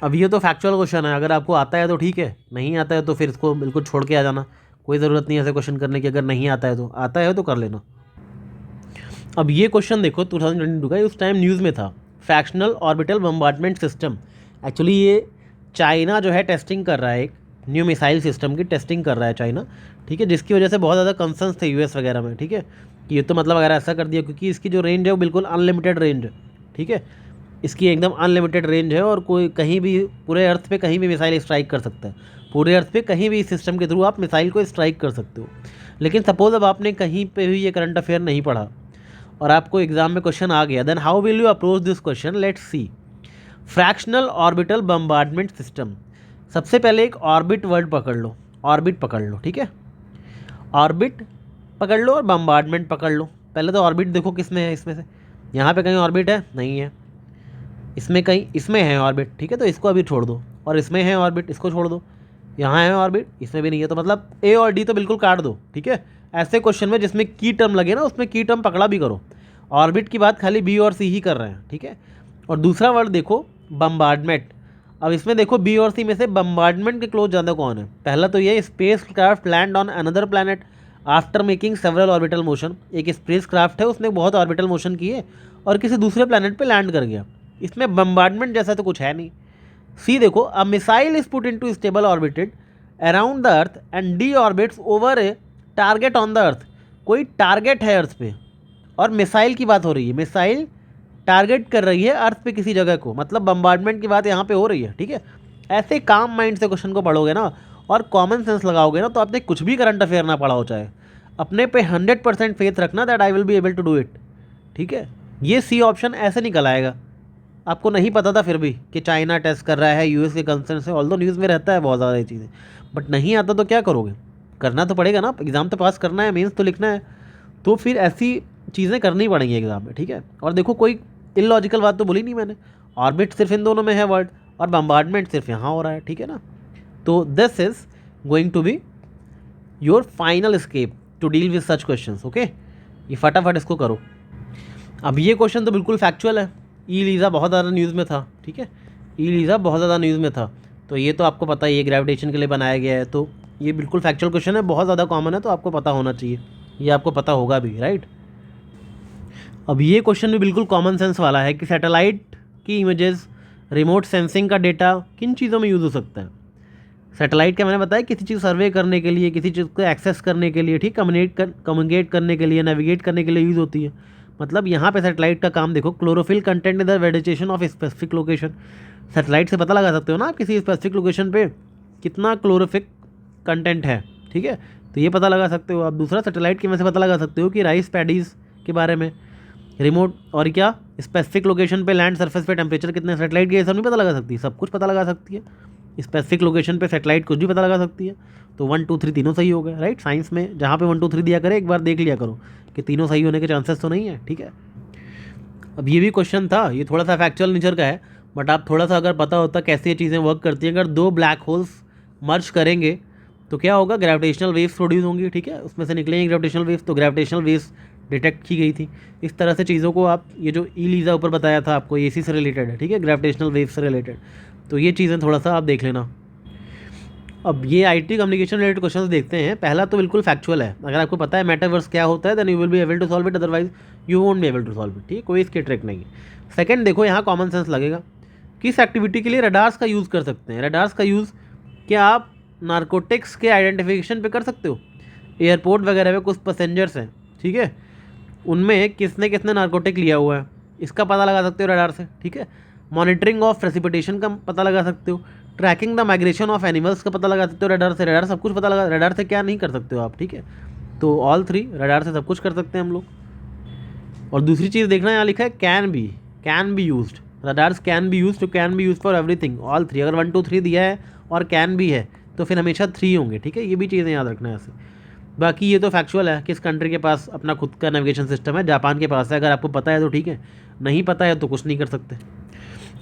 अब ये तो फैक्चुअल क्वेश्चन है, अगर आपको आता है तो ठीक है, नहीं आता है तो फिर इसको बिल्कुल छोड़ के आ जाना, कोई ज़रूरत नहीं है ऐसे क्वेश्चन करने की। अगर नहीं आता है तो, आता है तो कर लेना। अब ये क्वेश्चन देखो 2022 का, उस टाइम न्यूज़ में था, fractional orbital bombardment system. Actually ये चाइना जो है टेस्टिंग कर रहा है, एक न्यू मिसाइल सिस्टम की टेस्टिंग कर रहा है चाइना। ठीक है, जिसकी वजह से बहुत ज़्यादा कंसर्न्स थे यूएस वगैरह में। ठीक है, कि ये तो मतलब अगर ऐसा कर दिया, क्योंकि इसकी जो रेंज है वो बिल्कुल अनलिमिटेड रेंज है। ठीक है, इसकी एकदम अनलिमिटेड रेंज है और कोई कहीं भी पूरे अर्थ पे कहीं भी मिसाइल स्ट्राइक कर सकता है। पूरे अर्थ पे कहीं भी इस सिस्टम के थ्रू आप मिसाइल को स्ट्राइक कर सकते हो। लेकिन सपोज अब आपने कहीं पे भी ये करंट अफेयर नहीं पढ़ा और आपको एग्जाम में क्वेश्चन आ गया, then how will you approach this question. Let's see, fractional orbital bombardment system. सबसे पहले एक ऑर्बिट वर्ड पकड़ लो, ऑर्बिट पकड़ लो। ठीक है, ऑर्बिट पकड़ लो और बम्बार्डमेंट पकड़ लो। पहले तो ऑर्बिट देखो किस में है, इसमें से यहाँ पे कहीं ऑर्बिट है, नहीं है। इसमें कहीं, इसमें है ऑर्बिट, ठीक है, तो इसको अभी छोड़ दो। और इसमें है ऑर्बिट, इसको छोड़ दो। यहाँ है ऑर्बिट, इसमें भी नहीं है, तो मतलब ए और डी तो बिल्कुल काट दो, ठीक है। ऐसे क्वेश्चन में जिसमें की टर्म लगे ना, उसमें की टर्म पकड़ा भी करो। ऑर्बिट की बात खाली बी और सी ही कर रहे हैं, ठीक है। और दूसरा वर्ड देखो बम्बार्डमेंट। अब इसमें देखो बी और सी में से बम्बार्डमेंट के क्लोज ज़्यादा कौन है? पहला तो ये space craft land on another planet after making several orbital motion. एक स्पेस क्राफ्ट है, उसने बहुत ऑर्बिटल मोशन किए और किसी दूसरे प्लैनेट पे लैंड कर गया। इसमें बम्बार्डमेंट जैसा तो कुछ है नहीं। सी देखो, a missile is put into stable orbited around the earth and D orbits over A target on the earth. कोई टारगेट है अर्थ पे और मिसाइल की बात हो रही है, मिसाइल टारगेट कर रही है अर्थ पे किसी जगह को, मतलब बम्बार्डमेंट की बात यहाँ पे हो रही है, ठीक है। ऐसे काम माइंड से क्वेश्चन को पढ़ोगे ना और कॉमन सेंस लगाओगे ना, तो आपने कुछ भी करंट अफेयर ना पढ़ा हो चाहे, अपने पे 100% फेथ रखना that I will be able to do it, ठीक है। ये सी ऑप्शन ऐसे निकल आएगा। आपको नहीं पता था फिर भी कि चाइना टेस्ट कर रहा है यूएस के कंसर्न से, ऑल्दो न्यूज़ में रहता है बहुत ज़्यादा ये चीज़ें, बट नहीं आता तो क्या करोगे? करना तो पड़ेगा ना, एग्ज़ाम तो पास करना है, मेंस तो लिखना है, तो फिर ऐसी चीज़ें करनी पड़ेंगी एग्ज़ाम में, ठीक है। और देखो कोई इलॉजिकल बात तो बोली नहीं मैंने, ऑर्बिट सिर्फ इन दोनों में है वर्ड और बम्बार्डमेंट सिर्फ यहाँ हो रहा है, ठीक है ना। तो this is going to be your final scape to deal with such questions, okay. ये फटाफट इसको करो। अब ये क्वेश्चन तो बिल्कुल फैक्चुअल है। ई लीज़ा बहुत ज़्यादा न्यूज़ में था, ठीक है, ई लीज़ा बहुत ज़्यादा न्यूज़ में था, तो ये तो आपको पता ही है, ग्रेविटेशन के लिए बनाया गया है, तो ये बिल्कुल फैक्चुअल क्वेश्चन है, बहुत ज़्यादा कॉमन है, तो आपको पता होना चाहिए, ये आपको पता होगा भी, राइट। अब ये क्वेश्चन भी बिल्कुल कॉमन सेंस वाला है कि सैटेलाइट की इमेजेस, रिमोट सेंसिंग का डेटा किन चीज़ों में यूज़ हो सकता है। सैटेलाइट का मैंने बताया किसी चीज़ सर्वे करने के लिए, किसी चीज़ को एक्सेस करने के लिए, ठीक, कम्युनिकेट करने के लिए, नेविगेट करने के लिए यूज़ होती है। मतलब यहाँ पे सैटेलाइट का काम देखो, chlorophyll content in the vegetation of specific location. Satellite से पता लगा सकते हो ना आप किसी स्पेसिफिक लोकेशन पे कितना क्लोरोफिक कंटेंट है, ठीक है, तो ये पता लगा सकते हो आप। दूसरा, सैटेलाइट की वजह से पता लगा सकते हो कि राइस पैडीज़ के बारे में, रिमोट और क्या स्पेसिफिक लोकेशन पे लैंड सरफेस पे टेम्परेचर कितने, सैटेलाइट ये सब नहीं पता लगा सकती, सब कुछ पता लगा सकती है। स्पेसिफिक लोकेशन पे सैटेलाइट कुछ भी पता लगा सकती है। तो 1 2 3 तीनों सही हो गए, राइट। साइंस में जहाँ पे 1 2 3 दिया करे एक बार देख लिया करो कि तीनों सही होने के चांसेस तो नहीं है, ठीक है। अब ये भी क्वेश्चन था, ये थोड़ा सा फैक्चुअल नेचर का है, बट आप थोड़ा सा अगर पता होता कैसे ये चीज़ें वर्क करती हैं, अगर दो ब्लैक होल्स मर्ज करेंगे तो क्या होगा, ग्रेविटेशनल वेव्स प्रोड्यूस होंगी, ठीक है, उसमें से निकलेंगी ग्रेविटेशनल वेव्स, तो ग्रेविटेशनल वेव्स डिटेक्ट की गई थी। इस तरह से चीज़ों को आप, ये जो ई लीज़ा ऊपर बताया था आपको, इसी से रिलेटेड है, ठीक है, ग्रेविटेशनल वेव्स से रिलेटेड, तो ये चीज़ें थोड़ा सा आप देख लेना। अब ये आईटी कम्युनिकेशन रिलेटेड क्वेश्चंस देखते हैं। पहला तो बिल्कुल फैक्चुअल है, अगर आपको पता है मेटावर्स क्या होता है then you will be able to solve it, otherwise you won't be able to solve it, ठीक है, कोई इसकी ट्रिक नहीं है। सेकंड देखो, यहाँ कॉमन सेंस लगेगा, किस एक्टिविटी के लिए रडार्स का यूज़ कर सकते हैं। रडार्स का यूज़ क्या आप नारकोटिक्स के आइडेंटिफिकेशन पे कर सकते हो। एयरपोर्ट वगैरह पे कुछ पैसेंजर्स हैं, ठीक है, उनमें किसने किसने नारकोटिक लिया हुआ है, इसका पता लगा सकते हो रडार से, ठीक है। मॉनिटरिंग ऑफ प्रेसिपिटेशन का पता लगा सकते हो। Tracking the migration of animals का पता लगा सकते हो रडार से। रडार सब कुछ पता लगा, रडार से क्या नहीं कर सकते हो आप, ठीक है। तो ऑल थ्री, रडार से सब कुछ कर सकते हैं हम लोग। और दूसरी चीज़ देखना, यहाँ लिखा है can be used, radars can be use, two can be use for everything, all three. अगर 1 2 3 दिया है और कैन भी है तो फिर हमेशा 3 होंगे, ठीक है, ये भी चीज़ें याद रखना है ऐसे। बाकी ये तो फैक्चुअल है, किस कंट्री के पास अपना खुद का नेविगेशन सिस्टम है, जापान के पास है, अगर आपको पता है तो ठीक है, नहीं पता है तो कुछ नहीं कर सकते।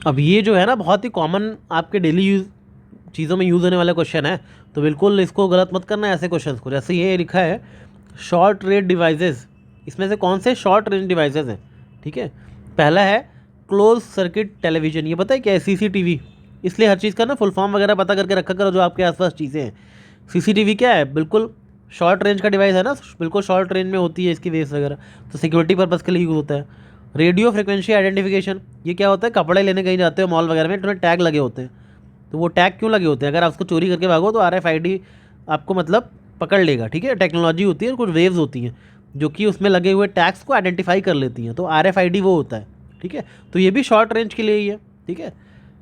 अब ये जो है ना बहुत ही कॉमन आपके डेली यूज चीज़ों में यूज़ होने वाला क्वेश्चन है, तो बिल्कुल इसको गलत मत करना है ऐसे क्वेश्चन को। जैसे ये लिखा है शॉर्ट रेंज डिवाइसेस, इसमें से कौन से शॉर्ट रेंज डिवाइसेस हैं, ठीक है। पहला है क्लोज सर्किट टेलीविजन, ये पता है क्या है, सीसीटीवी। इसलिए हर चीज़ का ना फुल फॉर्म वगैरह पता करके रखा करो जो आपके आसपास चीज़ें हैं। सीसीटीवी क्या है, बिल्कुल शॉर्ट रेंज का डिवाइस है ना, बिल्कुल शॉर्ट रेंज में होती है इसकी वेव्स वगैरह, तो सिक्योरिटी पर्पज़ के लिए यूज़ होता है। रेडियो फ्रिक्वेंसी आइडेंटिफिकेशन, ये क्या होता है, कपड़े लेने कहीं जाते हो मॉल वगैरह में, तो टैग लगे होते हैं, तो वो टैग क्यों लगे होते हैं, अगर आप उसको चोरी करके भागो तो RFID आपको मतलब पकड़ लेगा, ठीक है। टेक्नोलॉजी होती है, कुछ वेव्स होती हैं जो कि उसमें लगे हुए टैग्स को आइडेंटिफाई कर लेती हैं, तो RFID वो होता है, ठीक है। तो ये भी शॉर्ट रेंज के लिए ही है, ठीक है,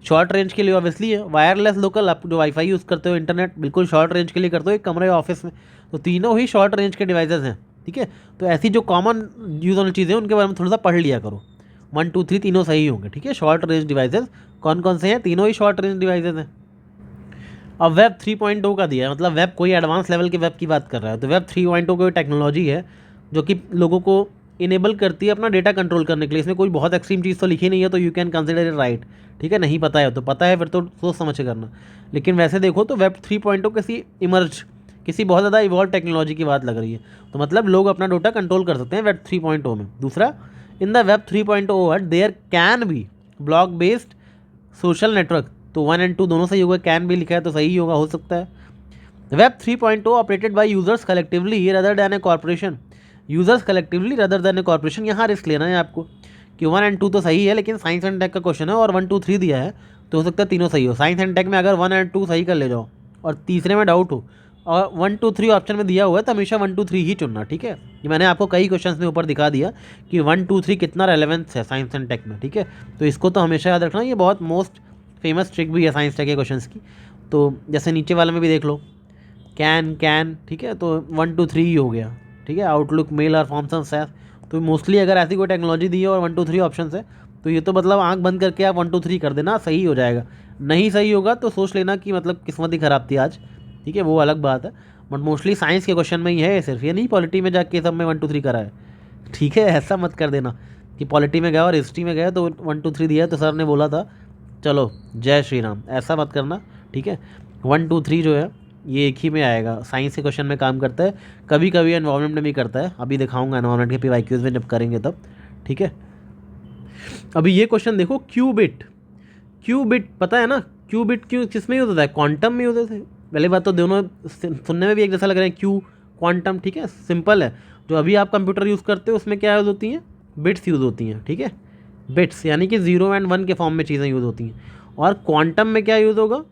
शॉर्ट रेंज के लिए ऑब्वियसली है। वायरलेस लोकल, आप जो वाईफाई यूज़ करते हो, इंटरनेट, बिल्कुल शॉर्ट रेंज के लिए करते हो एक कमरे ऑफिस में, तो तीनों ही शॉर्ट रेंज के डिवाइसेस हैं, ठीक है। तो ऐसी जो कॉमन यूज़ वाली चीज़ें उनके बारे में थोड़ा सा पढ़ लिया करो। 1 2 3 तीनों सही होंगे, ठीक है। शॉर्ट रेंज डिवाइसेस कौन कौन से हैं, तीनों ही शॉर्ट रेंज डिवाइसेस हैं। अब वेब 3.0 का दिया है, मतलब वेब कोई एडवांस लेवल के वेब की बात कर रहा है, तो वेब 3.0 कोई टेक्नोलॉजी है जो कि लोगों को इनेबल करती है अपना डेटा कंट्रोल करने के लिए। इसमें कोई बहुत एक्सट्रीम चीज़ तो लिखी नहीं है, तो you can consider it right. ठीक है, नहीं पता है तो पता है, फिर तो सोच समझ के करना। लेकिन वैसे देखो तो वेब 3.0 किसी इमर्ज, किसी बहुत ज़्यादा इवॉल्व टेक्नोलॉजी की बात लग रही है। तो मतलब लोग अपना डेटा कंट्रोल कर सकते हैं वेब 3.0 में। दूसरा, in the web 3.0 there can be block based social network, तो 1 और 2 दोनों सही होगा, कैन भी लिखा है तो सही होगा, हो सकता है। Web 3.0 operated by users collectively rather than A corporation, users collectively rather than A corporation. यहाँ रिस्क लेना है आपको कि 1 और 2 तो सही है, लेकिन साइंस एंड टेक का क्वेश्चन है और 1, 2, 3 दिया है, तो हो सकता है तीनों सही हो। साइंस एंड टेक में अगर 1 और 2 सही कर ले जाओ और तीसरे में डाउट हो और 1, 2, 3 ऑप्शन में दिया हुआ है, तो हमेशा 1, 2, 3 ही चुनना। ठीक है, ये मैंने आपको कई क्वेश्चन में ऊपर दिखा दिया कि 1, 2, 3 कितना रेलेवेंस है साइंस एंड टेक में। ठीक है, तो इसको तो हमेशा याद रखना, ये बहुत मोस्ट फेमस ट्रिक भी है साइंस टेक के क्वेश्चंस की। तो जैसे नीचे वाले में भी देख लो, कैन, ठीक है, तो 1, 2, 3 ही हो गया। ठीक है, आउटलुक, मेल और फॉर्म्स एंड सैस, तो मोस्टली अगर ऐसी कोई टेक्नोलॉजी दी है और 1, 2, 3 ऑप्शन है, तो ये तो मतलब आंख बंद करके आप 1, 2, 3 कर देना, सही हो जाएगा। नहीं सही होगा तो सोच लेना कि मतलब किस्मत ही खराब थी आज। ठीक है, वो अलग बात है, बट मोस्टली साइंस के क्वेश्चन में ही है सिर्फ, ये नहीं पॉलिटी में जाके सब में 1, 2, 3 करा है। ठीक है, ऐसा मत कर देना कि पॉलिटी में गया और हिस्ट्री में गया तो 1, 2, 3 दिया है तो सर ने बोला था चलो जय श्री राम, ऐसा मत करना। ठीक है, 1, 2, 3 जो है ये एक ही में आएगा, साइंस के क्वेश्चन में काम करता है, कभी कभी एनवायरनमेंट में भी करता है, अभी दिखाऊंगा एनवायरनमेंट के PYQs में जब करेंगे तब। ठीक है, अभी ये क्वेश्चन देखो, क्यूबिट पता है ना, क्यूबिट क्यों किस में यूज होता है, क्वांटम में यूज होता है। पहले बात तो दोनों सुनने में भी एक जैसा लग रहा है, क्यू क्वांटम। ठीक है, सिंपल है, जो अभी आप कंप्यूटर यूज़ करते हो उसमें क्या यूज़ होती हैं, बिट्स यूज़ होती हैं। ठीक है, बिट्स यानी कि 0 और 1 के फॉर्म में चीज़ें यूज़ होती हैं, और क्वांटम में क्या यूज़ होगा,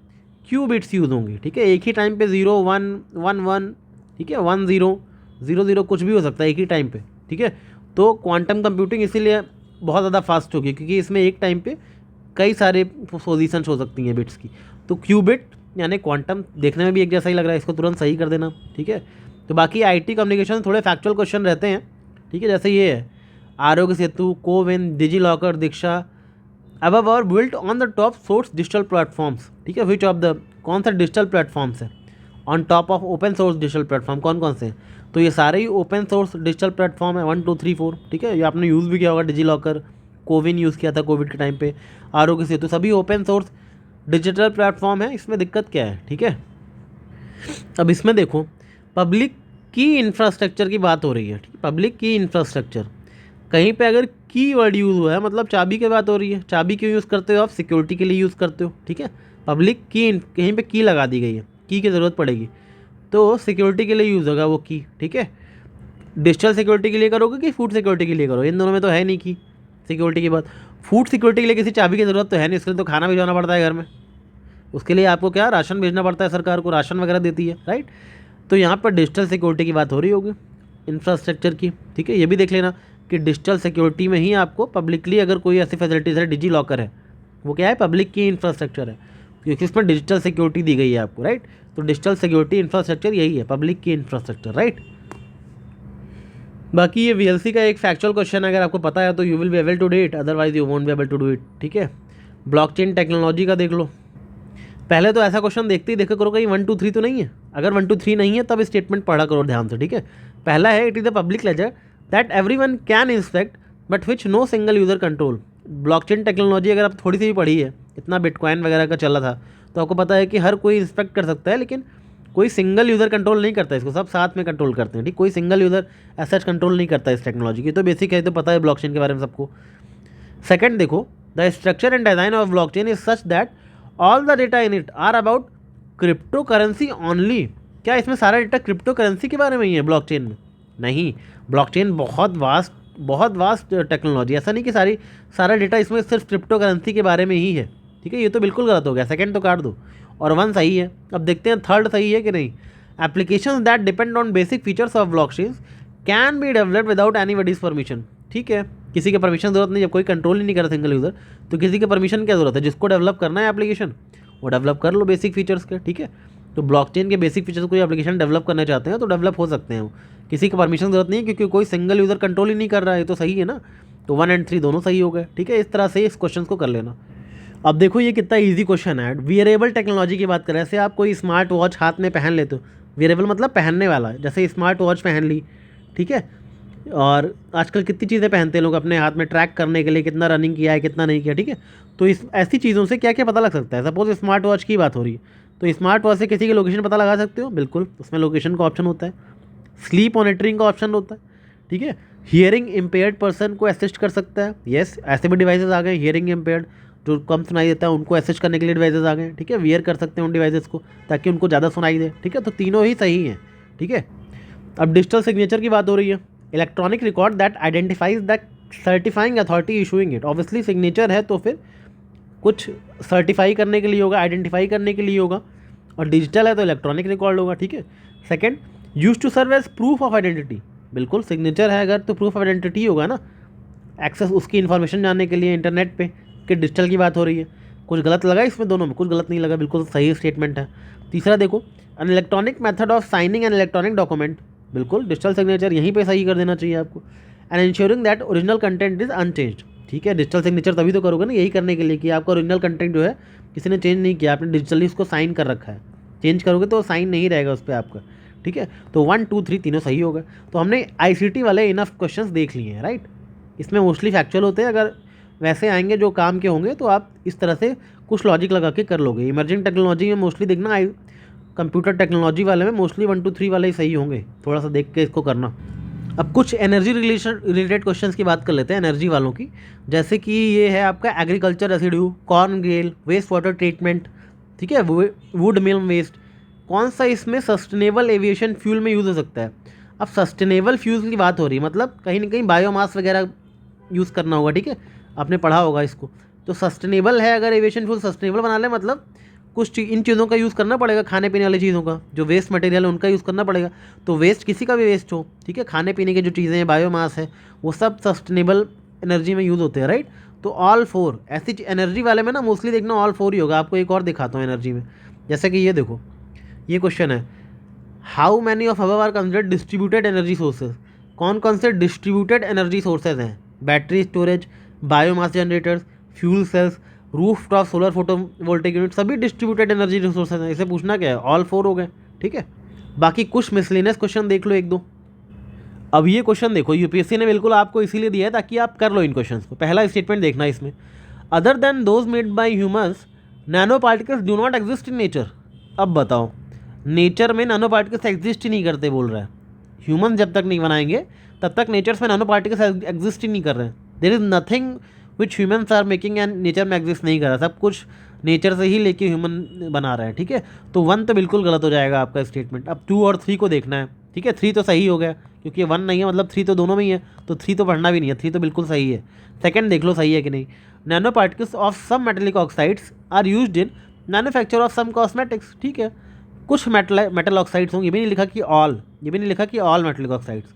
क्यू बिट्स यूज़ होंगी। ठीक है, एक ही टाइम पे 0, 1, 1, 1, ठीक है, 1, 0, 0, 0 कुछ भी हो सकता है एक ही टाइम पे। ठीक है, तो क्वांटम कंप्यूटिंग इसीलिए बहुत ज़्यादा फास्ट होगी क्योंकि इसमें एक टाइम पे कई सारे पोजीशंस हो सकती हैं बिट्स की। तो क्यूबिट यानी क्वांटम, देखने में भी एक जैसा ही लग रहा है, इसको तुरंत सही कर देना। ठीक है, तो बाकी IT कम्युनिकेशन थोड़े फैक्चुअल क्वेश्चन रहते हैं। ठीक है, जैसे ये है, आरोग्य सेतु, कोविन, डिजी लॉकर, दीक्षा, अबव और built on the top source digital platforms. ठीक है, विच ऑफ द, कौन सा डिजिटल प्लेटफॉर्म्स है on top of open source digital platform, कौन कौन से हैं, तो ये सारे ही ओपन सोर्स डिजिटल प्लेटफॉर्म है, 1, 2, 3, 4। ठीक है, ये आपने यूज़ भी किया होगा, डिजी लॉकर, कोविन यूज़ किया था कोविड के टाइम पे, आरोग्य सेतु, सभी ओपन सोर्स डिजिटल प्लेटफॉर्म है। इसमें दिक्कत क्या है, ठीक है। अब इसमें देखो, पब्लिक की इंफ्रास्ट्रक्चर की बात हो रही है। ठीक है, पब्लिक की इंफ्रास्ट्रक्चर, कहीं पे अगर की वर्ड यूज़ हुआ है मतलब चाबी की बात हो रही है। चाबी क्यों यूज़ करते हो आप, सिक्योरिटी के लिए यूज़ करते हो। ठीक है, पब्लिक की, कहीं पे की लगा दी गई है, की ज़रूरत पड़ेगी तो सिक्योरिटी के लिए यूज़ होगा वो की। ठीक है, डिजिटल सिक्योरिटी के लिए करोगे कि फूड सिक्योरिटी के लिए करो, इन दोनों में तो है नहीं की सिक्योरिटी की बात। फूड सिक्योरिटी के लिए किसी चाबी की ज़रूरत तो है नहीं, इसके लिए तो खाना भिजवाना पड़ता है घर में, उसके लिए आपको क्या राशन भेजना पड़ता है, सरकार को राशन वगैरह देती है, राइट। तो यहाँ पर डिजिटल सिक्योरिटी की बात हो रही होगी, इंफ्रास्ट्रक्चर की। ठीक है, ये भी देख लेना कि डिजिटल सिक्योरिटी में ही आपको पब्लिकली अगर कोई ऐसी फैसिलिटीज़ है, डिजी लॉकर है, वो क्या है, पब्लिक की इंफ्रास्ट्रक्चर है क्योंकि इसमें डिजिटल सिक्योरिटी दी गई है आपको, राइट। तो डिजिटल सिक्योरिटी इंफ्रास्ट्रक्चर यही है, पब्लिक की इंफ्रास्ट्रक्चर, राइट। बाकी ये VLC का एक फैक्चुअल क्वेश्चन अगर आपको पता है तो you will be able to do it, otherwise you won't be able to do it. ठीक है, ब्लॉकचेन टेक्नोलॉजी का देख लो। पहले तो ऐसा क्वेश्चन देखते ही देखा करो कहीं 1, 2, 3 तो नहीं है। अगर 1, 2, 3 नहीं है तब स्टेटमेंट पढ़ा करो ध्यान से। ठीक है, पहला है, it is the public ledger that everyone can inspect but which no single user control. Blockchain technology अगर आप थोड़ी सी भी पढ़ी है, इतना बिटकॉइन वगैरह का चला था, तो आपको पता है कि हर कोई इंस्पेक्ट कर सकता है, लेकिन कोई सिंगल यूज़र कंट्रोल नहीं करता, इसको सब साथ में कंट्रोल करते हैं। ठीक, कोई सिंगल यूज़र ऐसा कंट्रोल नहीं करता इस टेक्नोलॉजी की। तो बेसिक है, तो पता है ब्लॉकचेन के बारे में सबको। सेकंड देखो, the structure and design of blockchain is such that all the data in it are about cryptocurrency only. क्या इसमें सारा डेटा क्रिप्टो करेंसी के बारे में ही है ब्लॉकचेन में? नहीं, ब्लॉकचेन बहुत वास्ट टेक्नोलॉजी, ऐसा नहीं कि सारा डेटा इसमें सिर्फ क्रिप्टो करेंसी के बारे में ही है। ठीक है, ये तो बिल्कुल गलत हो गया, सेकंड तो काट दो और 1 सही है। अब देखते हैं थर्ड सही है कि नहीं। Applications that depend on basic features of blockchain can be developed without anybody's permission. ठीक है, किसी के परमिशन जरूरत नहीं, जब कोई कंट्रोल ही नहीं कर सिंगल यूज़र तो किसी के परमिशन क्या जरूरत है, जिसको डेवलप करना है एप्लीकेशन वो डेवलप कर लो बेसिक फीचर्स के। ठीक है, तो ब्लॉकचेन के बेसिक फीचर्स कोई एप्लीकेशन डेवलप करना चाहते हैं तो डेवलप हो सकते हैं वो, किसी की परमिशन जरूरत नहीं है क्योंकि कोई सिंगल यूज़र कंट्रोल ही नहीं कर रहा है, तो सही है ना। तो 1 और 3 दोनों सही हो गए। ठीक है, इस तरह से इस क्वेश्चन को कर लेना। अब देखो ये कितना इजी क्वेश्चन है। वियरेबल टेक्नोलॉजी की बात करें, जैसे आप कोई स्मार्ट वॉच हाथ में पहन लेते हो, वियरेबल मतलब पहनने वाला, जैसे स्मार्ट वॉच पहन ली, ठीक है। और आजकल कितनी चीज़ें पहनते हैं लोग अपने हाथ में ट्रैक करने के लिए, कितना रनिंग किया है कितना नहीं किया, ठीक है। तो इस ऐसी चीज़ों से क्या क्या पता लग सकता है। सपोज स्मार्ट वॉच की बात हो रही है, तो स्मार्ट वॉच से किसी की लोकेशन पता लगा सकते हो, बिल्कुल, उसमें लोकेशन का ऑप्शन होता है। स्लीप मॉनिटरिंग का ऑप्शन होता है, ठीक है। हियरिंग इम्पेयर्ड पर्सन को असिस्ट कर सकता है, यस, ऐसे भी डिवाइसेस आ गए हियरिंग इम्पेयर्ड, जो कम सुनाई देता है उनको असिस्ट करने के लिए डिवाइसेस आ गए, ठीक है। वियर कर सकते हैं उन डिवाइसेस को ताकि उनको ज़्यादा सुनाई दे, ठीक है। तो तीनों ही सही हैं, ठीक है। अब डिजिटल सिग्नेचर की बात हो रही है, electronic record that identifies the certifying authority issuing it. Obviously signature है तो फिर कुछ सर्टिफाई करने के लिए होगा, आइडेंटिफाई करने के लिए होगा, और डिजिटल है तो इलेक्ट्रॉनिक रिकॉर्ड होगा, ठीक है। Second, use to serve as proof of identity, बिल्कुल सिग्नेचर है अगर तो प्रूफ ऑफ आइडेंटिटी होगा ना, एक्सेस उसकी इन्फॉर्मेशन जानने के लिए इंटरनेट पे, कि डिजिटल की बात हो रही है। कुछ गलत लगा इसमें, दोनों में कुछ गलत नहीं लगा, बिल्कुल सही स्टेटमेंट है। तीसरा देखो, an electronic method of signing an electronic document, बिल्कुल डिजिटल सिग्नेचर यहीं पे सही कर देना चाहिए आपको। And ensuring that original content is unchanged, ठीक है। डिजिटल सिग्नेचर तभी तो करोगे ना, यही करने के लिए कि आपका ओरिजिनल कंटेंट जो है किसी ने चेंज नहीं किया, आपने डिजिटली उसको साइन कर रखा है। चेंज करोगे तो साइन नहीं रहेगा उस पर आपका, ठीक है। तो 1 2 3 तीनों सही हो गए। तो हमने ICT वाले इनफ क्वेश्चंस देख लिए हैं, राइट। इसमें मोस्टली फैक्चुअल होते हैं, अगर वैसे आएंगे जो काम के होंगे तो आप इस तरह से कुछ लॉजिक लगा के कर लोगे। इमर्जिंग टेक्नोलॉजी में मोस्टली देखना, कंप्यूटर टेक्नोलॉजी वाले में मोस्टली 1 2 3 वाले ही सही होंगे, थोड़ा सा देख के इसको करना। अब कुछ एनर्जी रिलेटेड क्वेश्चंस की बात कर लेते हैं, एनर्जी वालों की। जैसे कि ये है आपका agriculture residue, corn grail, waste water treatment, ठीक है, वुड मिल वेस्ट, कौन सा इसमें सस्टेनेबल एविएशन फ्यूल में यूज़ हो सकता है। अब सस्टेनेबल फ्यूल की बात हो रही है, मतलब कहीं ना कहीं बायोमास वगैरह यूज़ करना होगा, ठीक है, आपने पढ़ा होगा इसको। तो सस्टेनेबल है, अगर एविएशन फ्यूल सस्टेनेबल बना ले, मतलब कुछ इन चीज़ों का यूज़ करना पड़ेगा, खाने पीने वाली चीज़ों का, जो वेस्ट मटेरियल है उनका यूज़ करना पड़ेगा। तो वेस्ट किसी का भी वेस्ट हो, ठीक है, खाने पीने की जो चीज़ें हैं, बायोमास है, वो सब सस्टेनेबल एनर्जी में यूज़ होते हैं, राइट। तो ऑल 4 ऐसी एनर्जी वाले में ना मोस्टली देखना ऑल 4 ही होगा। आपको एक और दिखाता हूँ एनर्जी में, जैसे कि ये देखो, ये क्वेश्चन है, how many of above are considered distributed energy sources. कौन कौन से डिस्ट्रीब्यूटेड एनर्जी सोर्सेज हैं, battery storage, biomass generators, fuel cells, rooftop solar photovoltaic unit, सभी डिस्ट्रीब्यूटेड एनर्जी रिसोर्सेज हैं। इसे पूछना क्या है, ऑल 4 हो गए, ठीक है। बाकी कुछ मिसलेनियस क्वेश्चन देख लो एक दो। अब ये क्वेश्चन देखो, यूपीएससी ने बिल्कुल आपको इसीलिए दिया है ताकि आप कर लो इन क्वेश्चंस को। पहला स्टेटमेंट देखना इसमें, other than those made by humans nano particles do not exist in nature. अब बताओ, नेचर में नैनो पार्टिकल्स एग्जिस्ट ही नहीं करते बोल रहा है। ह्यूमन जब तक नहीं बनाएंगे तब तक नेचर में नैनो पार्टिकल्स एग्जिस्ट ही नहीं कर रहे हैं। There is nothing which humans are making and nature में एग्जिस्ट नहीं कर रहा, सब कुछ नेचर से ही लेके ह्यूमन बना रहा है, ठीक है। तो 1 तो बिल्कुल गलत हो जाएगा आपका स्टेटमेंट। अब 2 और 3 को देखना है, ठीक है। 3 तो सही हो गया क्योंकि 1 नहीं है, मतलब 3 तो दोनों में ही है, तो 3 तो पढ़ना भी नहीं है, 3 तो बिल्कुल सही है। सेकंड देख लो सही है कि नहीं, nano particles of some metallic oxides are used in manufacture of some cosmetics, ठीक है। कुछ मेटल ऑक्साइड्स होंगे, ये भी नहीं लिखा कि ऑल, ये भी नहीं लिखा कि all metallic oxides.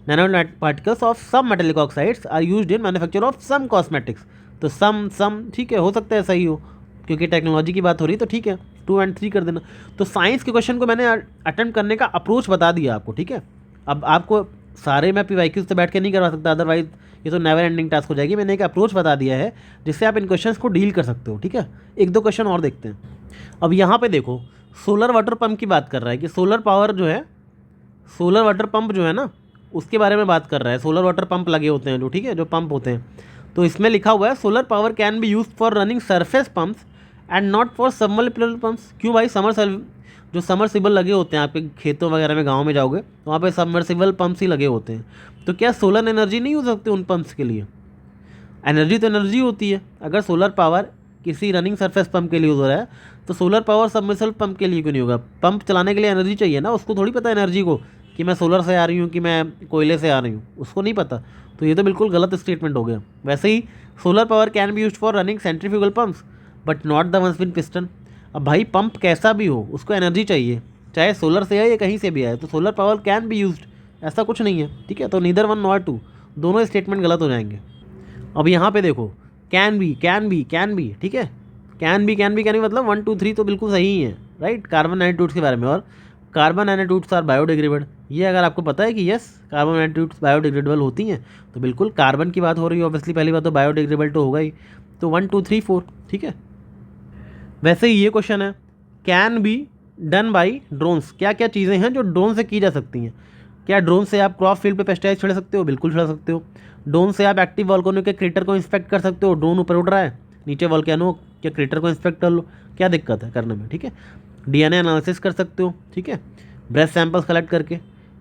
Nano particles of some metallic oxides are used in manufacture of some cosmetics. तो सम ठीक है, हो सकता है सही हो क्योंकि टेक्नोलॉजी की बात हो रही है, तो ठीक है 2 और 3 कर देना। तो साइंस के क्वेश्चन को मैंने अटेम्प्ट करने का अप्रोच बता दिया आपको, ठीक है। अब आपको सारे मैं PYQ से बैठ के नहीं करवा सकता, अदरवाइज ये तो नेवर एंडिंग टास्क हो जाएगी। मैंने एक अप्रोच बता दिया है जिससे आप इन क्वेश्चंस को डील कर सकते हो, ठीक है। 1 2 क्वेश्चन और देखते हैं। अब यहाँ पे देखो, सोलर वाटर पंप की बात कर रहा है कि सोलर पावर जो है, सोलर वाटर पंप जो है ना, उसके बारे में बात कर रहा है। सोलर वाटर पंप लगे होते हैं जो, ठीक है, जो पंप होते हैं। तो इसमें लिखा हुआ है solar power can be use for running surface pumps and not for submersible pumps. क्यों भाई, जो समरसिबल लगे होते हैं आपके खेतों वगैरह में, गाँव में जाओगे तो वहाँ पे सबमर्सिबल पंप्स ही लगे होते हैं। तो क्या सोलर एनर्जी नहीं हो सकती उन पंप्स के लिए? एनर्जी तो एनर्जी होती है। अगर सोलर पावर किसी रनिंग सरफेस पंप के लिए हो रहा है तो सोलर पावर सबमर्सिबल पंप के लिए क्यों नहीं होगा? पंप चलाने के लिए एनर्जी चाहिए ना, उसको थोड़ी पता एनर्जी को कि मैं सोलर से आ रही हूँ कि मैं कोयले से आ रही हूँ, उसको नहीं पता। तो ये तो बिल्कुल गलत स्टेटमेंट हो गया। वैसे ही solar power can be used for running centrifugal pumps but not the one spin piston. अब भाई पंप कैसा भी हो उसको एनर्जी चाहिए, चाहे सोलर से आए या कहीं से भी आए, तो solar power can be used, ऐसा कुछ नहीं है, ठीक है। तो नीदर 1 नॉट 2, दोनों स्टेटमेंट गलत हो जाएंगे। अब यहाँ पे देखो, कैन बी, ठीक है, कैन बी मतलब 1 2 3 तो बिल्कुल सही है, राइट। कार्बन नैनोट्यूब्स के बारे में, और कार्बन नैनोट्यूब्स आर बायोडिग्रेडेबल, ये अगर आपको पता है कि यस कार्बन नैनोट्यूब्स बायोडिग्रेडेबल होती हैं तो बिल्कुल कार्बन की बात हो रही है, ऑब्वियसली पहली बात तो बायोडिग्रेडेबल तो होगा ही। तो 1 2 3 4, ठीक है। वैसे ही ये क्वेश्चन है, can be done by drones, क्या क्या चीज़ें हैं जो ड्रोन से की जा सकती हैं। क्या ड्रोन से आप क्रॉप फील्ड पे पेस्टिसाइड छिड़ सकते हो? बिल्कुल छिड़ सकते हो। ड्रोन से आप एक्टिव वॉल्केनो के क्रेटर को इंस्पेक्ट कर सकते हो। ड्रोन ऊपर उड़ रहा है, नीचे वॉल्केनो के क्रेटर को इंस्पेक्ट कर लो, क्या दिक्कत है करने में, ठीक है। डीएनए एनालिसिस कर सकते हो, ठीक है, ब्रेस्ट सैंपल्स कलेक्ट करके।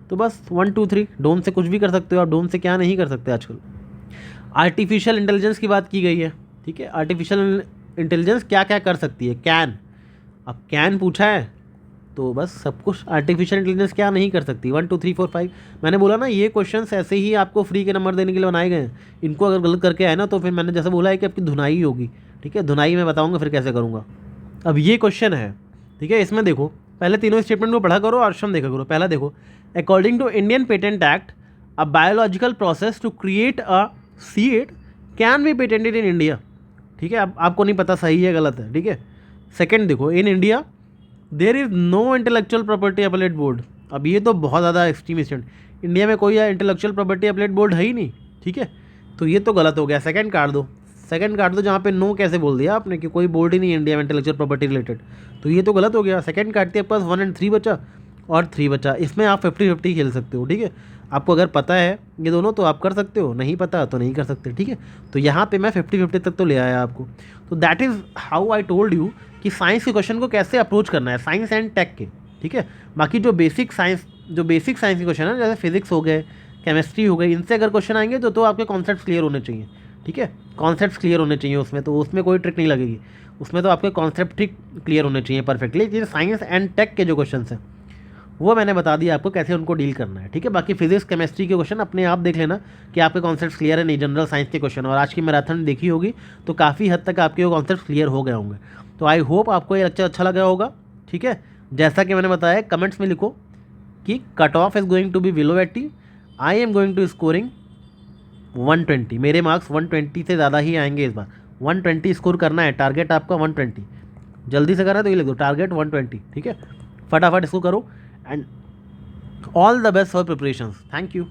तो बस 1 2 3, ड्रोन से कुछ भी कर सकते हो आप। ड्रोन से क्या नहीं कर सकते आजकल। आर्टिफिशियल इंटेलिजेंस की बात की गई है, ठीक है। आर्टिफिशियल इंटेलिजेंस क्या क्या कर सकती है, कैन। अब कैन पूछा है तो बस सब कुछ। आर्टिफिशियल इंटेलिजेंस क्या नहीं कर सकती, 1 2 3 4 5। मैंने बोला ना ये क्वेश्चंस ऐसे ही आपको फ्री के नंबर देने के लिए बनाए गए हैं। इनको अगर गलत करके आए ना तो फिर मैंने जैसे बोला है कि आपकी धुनाई होगी, ठीक है। धुनाई मैं बताऊंगा फिर कैसे करूँगा। अब ये क्वेश्चन है, ठीक है, इसमें देखो पहले तीनों स्टेटमेंट को पढ़ा करो और ऑप्शन देखा करो। पहला देखो, according to Indian patent act a biological process to create a seed can be patented in India, ठीक है। अब आपको नहीं पता सही है गलत है, ठीक है। सेकंड देखो, in India there is no intellectual property appellate board. अब ये तो बहुत ज़्यादा एक्सट्रीम स्टैंड, इंडिया में कोई इंटेलेक्चुअल प्रॉपर्टी अपीलेट बोर्ड है ही नहीं, ठीक है। तो ये तो गलत हो गया, सेकंड काट दो। सेकंड काट दो, जहाँ पे नो कैसे बोल दिया आपने कि कोई बोर्ड ही नहीं है इंडिया में इंटेलेक्चुअल प्रॉपर्टी रिलेटेड, तो ये तो गलत हो गया। सेकंड काटते आपके पास 1 और 3 बचा और 3 बचा। इसमें आप 50-50 खेल सकते हो, ठीक है। आपको अगर पता है ये दोनों तो आप कर सकते हो, नहीं पता तो नहीं कर सकते, ठीक है। तो यहाँ पे मैं 50-50 तक तो ले आया आपको। तो that is how I told you कि साइंस के क्वेश्चन को कैसे अप्रोच करना है, साइंस एंड टेक के, ठीक है। बाकी जो बेसिक साइंस के क्वेश्चन है, जैसे फिजिक्स हो गए, केमिस्ट्री हो गई, इनसे अगर क्वेश्चन आएंगे तो आपके कॉन्सेप्ट्स क्लियर होने चाहिए, ठीक है। कॉन्सेप्ट्स क्लियर होने चाहिए उसमें, तो उसमें कोई ट्रिक नहीं लगेगी। उसमें तो आपके कॉन्सेप्ट ठीक क्लियर होने चाहिए परफेक्टली। लेकिन साइंस एंड टेक के जो क्वेश्चन हैं वो मैंने बता दिया आपको कैसे उनको डील करना है, ठीक है। बाकी फिजिक्स केमिस्ट्री के क्वेश्चन अपने आप देख लेना कि आपके कॉन्सेप्ट्स क्लियर है नहीं। जनरल साइंस के क्वेश्चन और आज की मैराथन देखी होगी तो काफ़ी हद तक आपके वो कॉन्सेप्ट्स क्लियर हो गए होंगे। तो आई होप आपको ये लेक्चर अच्छा लगा होगा, ठीक है। जैसा कि मैंने बताया, कमेंट्स में लिखो कि cut off is going to be below 80, I am going to scoring 120। मेरे मार्क्स 120 से ज़्यादा ही आएंगे इस बार। 120 स्कोर करना है, टारगेट आपका 120। जल्दी से करना है तो ये लिख दो, टारगेट 120, ठीक है। फटाफट इसको करो and all the best for preparations. Thank you.